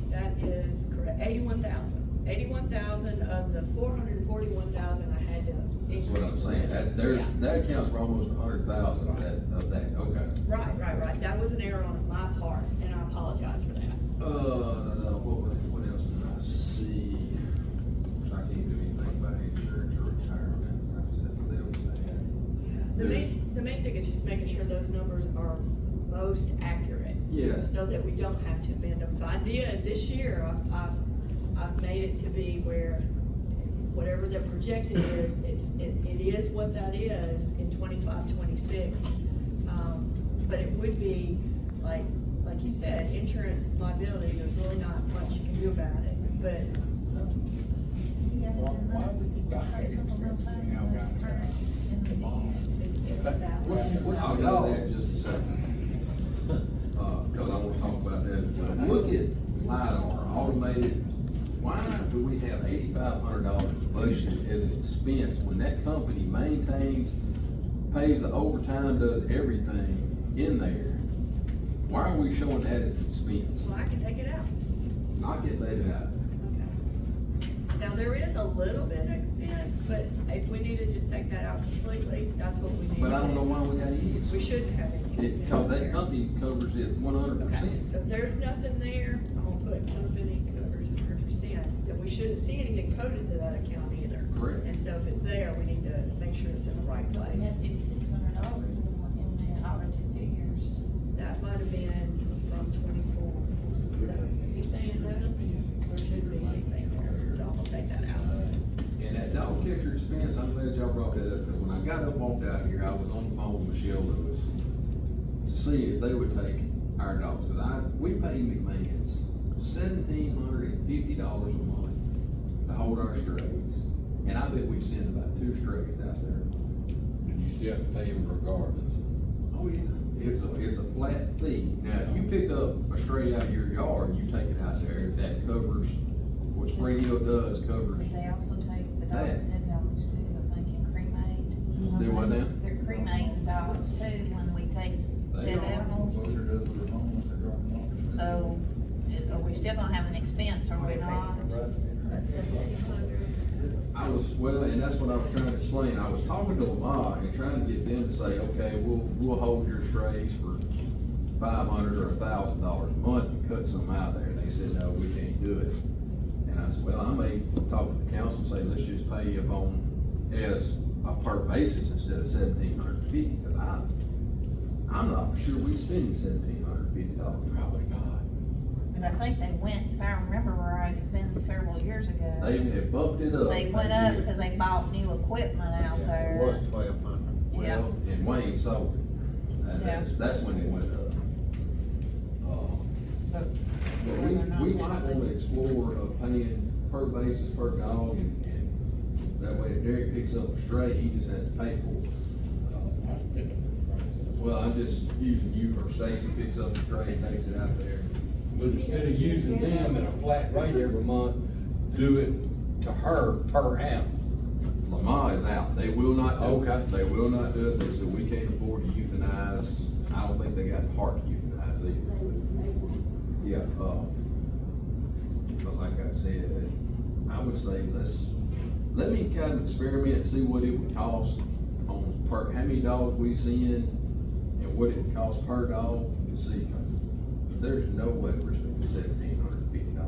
That is correct, 81,000. 81,000 of the 441,000 I had to increase. That's what I'm saying, Yeah. that accounts for almost 100,000 of that, okay. Right. That was an error on my part, and I apologize for that. What else did I see? I can't do anything about insurance or retirement, I just have to live with that. The main thing is just making sure those numbers are most accurate. Yeah. So that we don't have to amend them. So I did, this year, I've made it to be where whatever the projected is, it is what that is in 25, 26. But it would be, like you said, insurance liability, there's really not much you can do about it, but. Well, why have we got expenses we now got, the bonds? I'll go to that just a second. Cause I wanna talk about that. Look at LiDAR, automated, why do we have $8,500 budgeted as an expense when that company maintains, pays the overtime, does everything in there? Why are we showing that as an expense? Well, I can take it out. Not get that out. Okay. Now, there is a little bit of expense, but if we need to just take that out completely, that's what we need. But I to don't know do. why we got any. We shouldn't have any. expense Cause that there. company covers it 100%. Okay, so if there's nothing there, I'm gonna put company covers 100%, then we shouldn't see anything coded to that account either. Correct. And so if it's there, we need to make sure it's in the right We place. had $5,600 in the audited figures. That might have been from 24. So he's saying that there shouldn't be anything there, so I'm gonna take that out. And that dog catcher expense, I'm glad y'all brought that up, because when I got up, walked out here, I was on the phone with Michelle Lewis to see if they would take our dogs, because we pay McMahon's $1,750 a month to hold our strays. And I bet we send about 2 strays out there. And you still have to pay them regardless. Oh, yeah. It's a flat fee. Now, if you pick up a stray out of your yard, you take it out there, that covers, what Springhill does covers. But they also take the dog, That. dead dogs too, I think, and cremate. Do what now? They're cremating dogs too when we take They dead are. animals. Closer does with their homes, they drop them off. So, are we still gonna have an expense, or we not? Well, and that's what I was trying to explain. I was talking to Lamar and trying to get them to say, okay, we'll hold your strays for $500 or $1,000 a month and cut some out there. And they said, no, we can't do it. And I said, well, I may talk to the council and say, let's just pay you on as a per basis instead of $1,750, because I'm not sure we spend $1,750. Probably not. But I think they went, if I remember right, it's been several years ago. They have bumped it up. They went up because they bought new equipment out It there. was 1,200. Well, and Wayne sold it. And that's when it went up. But we might wanna explore paying per basis per dog, and that way if Derek picks up a stray, he just has to pay for it. Well, I'm just using you, or Stacy picks up a stray and takes it out there. But instead of using them at a flat rate every month, do it to her per animal. Lamar is out, they will not do it. Okay. They will not do it, they said, we can't afford to euthanize, I don't think they got the heart to euthanize either. Yeah, but like I said, I would say let me kind of experiment and see what it would cost on how many dogs we send and what it would cost per dog, and see. There's no way we're spending $1,750 a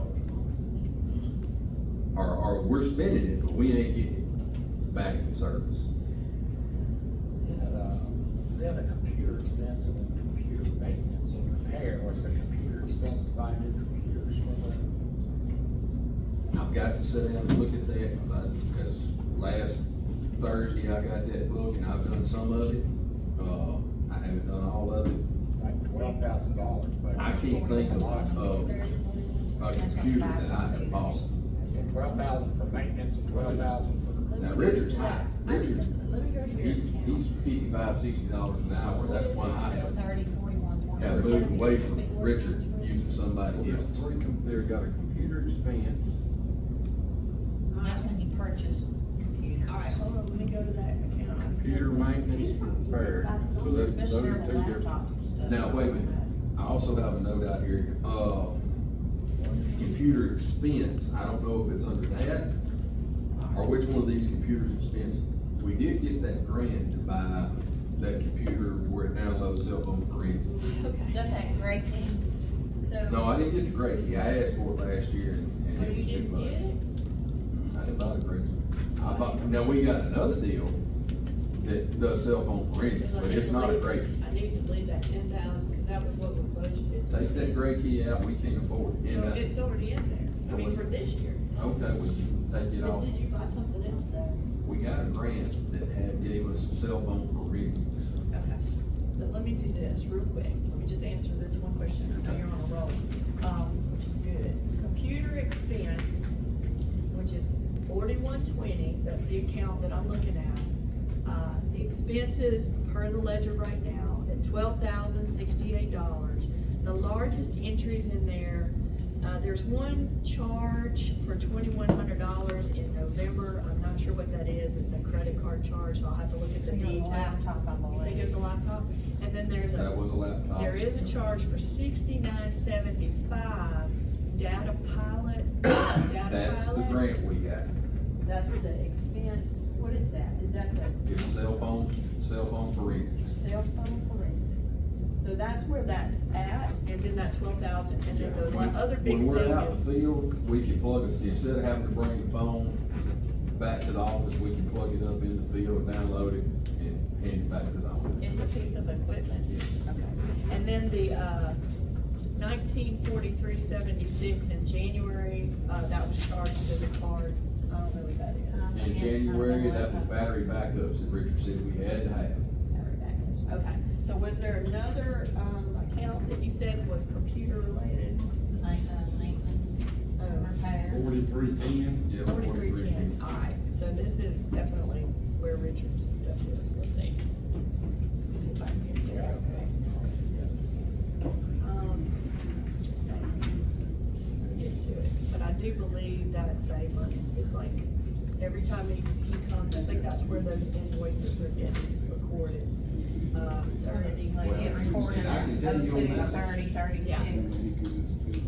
month. Or we're spending it, but we ain't getting it back in service. We have a computer expense and a computer maintenance and repair. What's the computer expense divided into computers for I've got to sit down and look at that, because last Thursday I got that book and I've done some of it. I haven't done all of it. like $12,000, but. I can't think of a computer that I have bought. 12,000 for maintenance and 12,000 for. Now, Richard's high. Richard's, Let me go to your account. he's $55, $60 an hour. That's why I have. 30, 41, Has moved away from Richard using somebody else. They've got a computer expense. That's when you purchase computers. All right, hold on, let me go to that account. Computer maintenance repair, so that, those are two different. Laptops and stuff. Now, wait a minute, I also have a note out here, computer expense, I don't know if it's under that, or which one of these computers expense. We did get that grant to buy that computer where it downloads cell phone forensics. Is that great thing? So. No, I didn't get the grant key, I asked for it last year and Oh, it you was too didn't much. get it? I didn't buy the grant key. I bought, now we got another deal that does cell phone forensics, but it's not a great key. I need to leave that 10,000, cause that was what we budgeted. Take that gray key out, we can't afford it. No, And, it's already in there, I mean, for this year. okay, we can take it But off. did you buy something else there? We got a grant that gave us cell phone forensics. Okay, so let me do this real quick, let me just answer this one question, I know you're on a roll, which is good. Computer expense, which is 4120, that's the account that I'm looking at. The expenses per the ledger right now at $12,068. The largest entries in there, there's one charge for $2,100 in November, I'm not sure what that is, it's a credit card charge, so I'll have to look at the Your detail. laptop, I You think it's believe. a laptop? And then there's That a, was a laptop. there is a charge for $69.75, data pilot, data That's the pilot. grant we got. That's the expense, what is that? Is that the It's cell phone forensics. cell phone forensics? So that's where that's at, is in that 12,000, and then the When- other big thing When we're out in is, the field, we can plug it, instead of having to bring the phone back to the office, we can plug it up in the field, download it, and hand it back to the office. it's a piece of equipment. Okay. And then the, 1943.76 in January, that was charged to the card, I don't know what that is. In January, that was battery backups that Richard said we had to have. Battery backups. Okay, so was there another, account that you said was computer related? Maintenance, repair. 4310. Yeah, 4310, all right, so this is definitely where Richard's stuff is, let's see. Let me see if I can get to it, okay. Get to it, but I do believe that's a money, it's like, every time he comes, I think that's where those invoices are getting recorded. Get recorded I can tell you on that. 02/30/36. Yeah.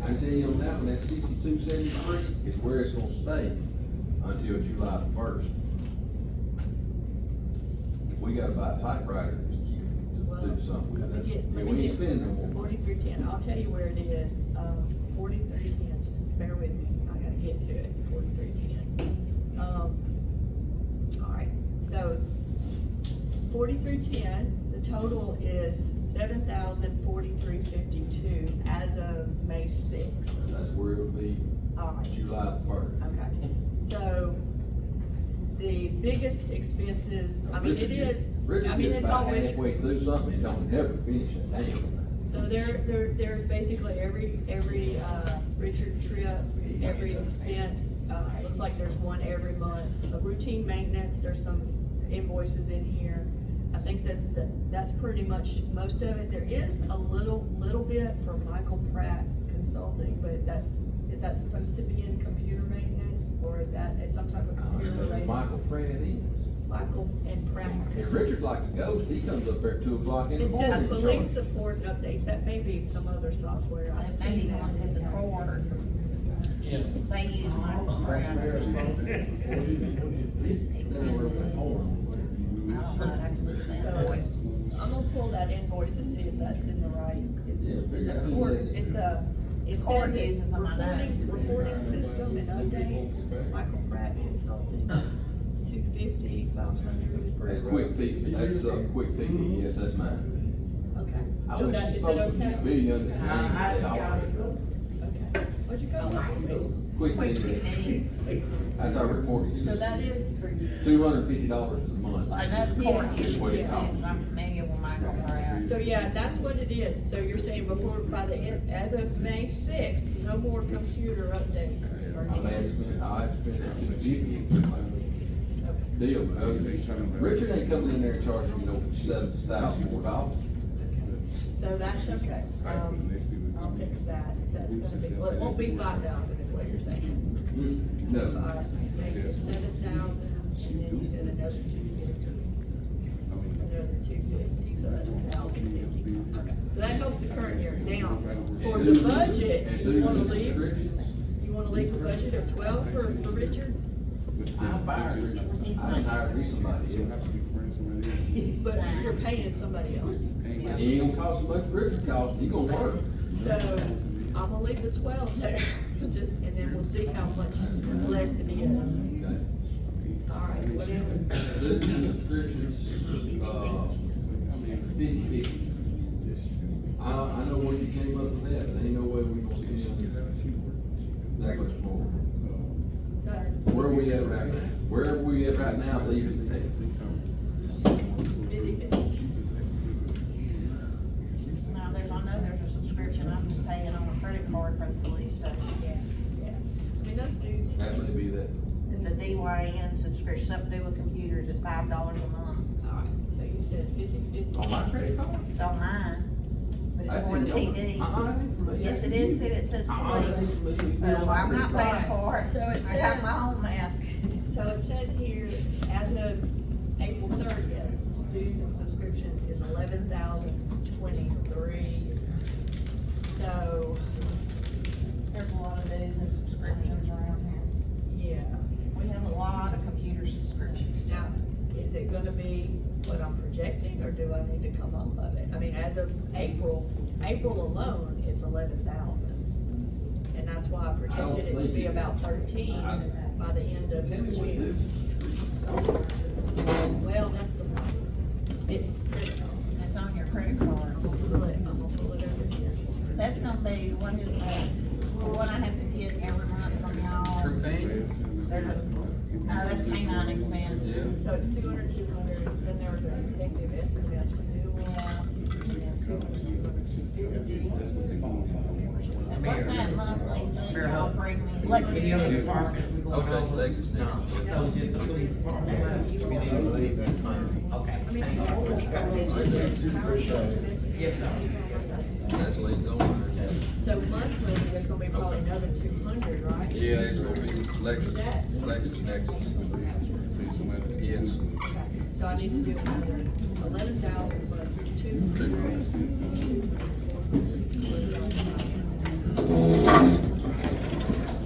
I can tell you on that one, that 6273 is where it's gonna stay until July the 1st. We gotta buy a typewriter to do something with that. And we ain't spending no more. 4310, I'll tell you where it is, 4310, just bear with me, I gotta get to it, 4310. All right, so 4310, the total is 7,043.52 as of May 6th. That's where it'll be All right. July the 1st. Okay, so the biggest expenses, I mean, it is, Richard I mean, gets it's about always. halfway through something and don't never finish it, damn. So there's basically every, Richard trip, every expense, looks like there's one every month. A routine maintenance, there's some invoices in here. I think that's pretty much most of it. There is a little bit for Michael Pratt Consulting, but is that supposed to be in computer maintenance, or is that it's some type of computer related? Michael Pratt is. Michael and Pratt. And Richard's like a ghost, he comes up there at 2 o'clock in the It morning. says police support updates, that may be some other software, I've Maybe seen that one for in the there. court. Yeah. They use Michael's brand. Down where the horn. So, I'm gonna pull that invoice to see if that's in the right, Yeah, it's a figure out court, who that is. it Court says it's uses them, I know. reporting system and update, Michael Pratt Consulting, 250, 500. That's quick fix, that's, quick fix, yes, that's mine. Okay, I so wish that, you is it folks would okay? just be under the name of the office. Okay, what'd you call it? Quick Quick fix, fix. that's our reporting So system. that is for you. $250 a month. And that's court Yeah. uses What it too, costs. I'm familiar with Michael Pratt. So yeah, that's what it is, so you're saying before, by the end, as of May 6th, no more computer updates? or I may have spent, I have spent it to deal. Richard ain't coming in there charging, $7,000 more. So So that's okay, I'll fix that, that's gonna be, well, it won't be 5,000 is what you're saying. No. Make it 7,000, and then you said another 250. Another 250, so that's 1,050. Okay, so that helps the current year. Now, for the budget, you wanna leave the budget at 12 for Richard? I fired Richard. I done hired me somebody, yeah. But you're paying somebody else. He ain't gonna cost as much as Richard cost, he gonna work. So, I'm gonna leave the 12 there, just, and then we'll see how much less it is. Okay. All right, whatever. Subscriptions, 50/50. I know where you came up with that, but ain't no way we gonna spend that much more. That's Where are we at right now? Where are we at right now, leave it at 50/50. Now, I know there's a subscription I'm paying on a credit card for the police station. Yeah. I mean, those dudes. That may be that. It's a DYN subscription, something to do with computers, it's $5 a month. All right, so you said 50/50. On my credit card? It's on mine, but it's That's for the in yours. PD. Yes, it is too, it says police. Police. Well, I'm not paying for it. So it I have says- my own mess. So it says here, as of April 30th, dues and subscriptions is 11,023. So, There's a lot of dues and subscriptions around here. yeah. We have a lot of computer subscriptions. Now, is it gonna be what I'm projecting, or do I need to come up of it? I mean, as of April alone, it's 11,000. And that's why I projected it to be about 13 by the end of Tell me what it June. is. Well, that's the problem. It's critical. It's on your credit cards. I'm gonna pull it over here. That's gonna be, what is that, what I have to get every month from y'all. True thing? There's a, no, that's canine expense. Yeah. So it's 200, then there was a detective SMS renewal. Yeah. And 200. What's that monthly thing y'all bring me? Any other departments we going Okay, over? Lexus next. So just the police department? We need to leave that fine. Okay, thank you. Yes, sir. That's leads on there. So monthly, there's gonna be probably another 200, right? Yeah, it's gonna be Lexus Nexus. Yes. So I need to do another 11,000 plus 200.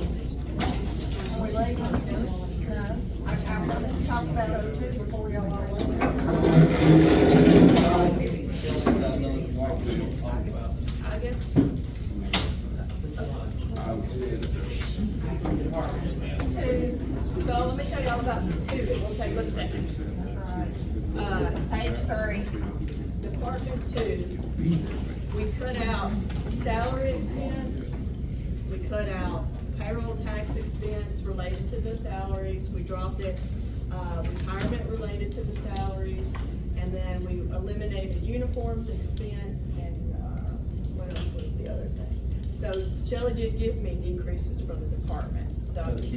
Are we late? No, I wanted to talk about O2 before y'all are late. I guess. Two. So let me tell you all about two. It will take 1 second. Page 3. Department 2, we cut out salary expense, we cut out payroll tax expense related to the salaries, we dropped it, retirement related to the salaries, and then we eliminated uniforms expense, and, what else was the other thing? So Shelley did give me decreases from the department, so I'm just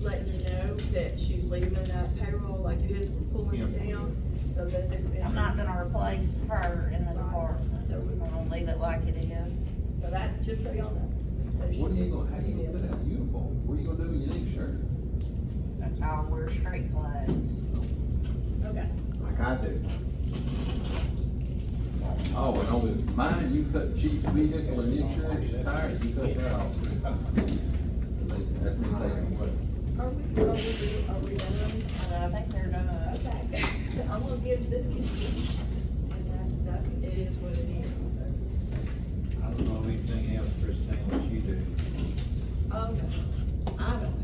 letting you know that she's leaving that payroll like it is, we're pulling it down, so those expenses. I'm not gonna replace her in the department, so we're gonna leave it like it is. So that, just so y'all know. So What are she- you gonna, how you gonna put out a uniform? What are you gonna do when you need a shirt? I'll wear straight clothes. Okay. Like I do. Oh, and on mine, you cut chief's vehicle and insurance, tires, you cut that off. That's been taken away. Are we done? I think they're done. Okay. I'm gonna give this, and that's, it is what it is, so. I don't know anything else, Christine, that you do. Okay. I don't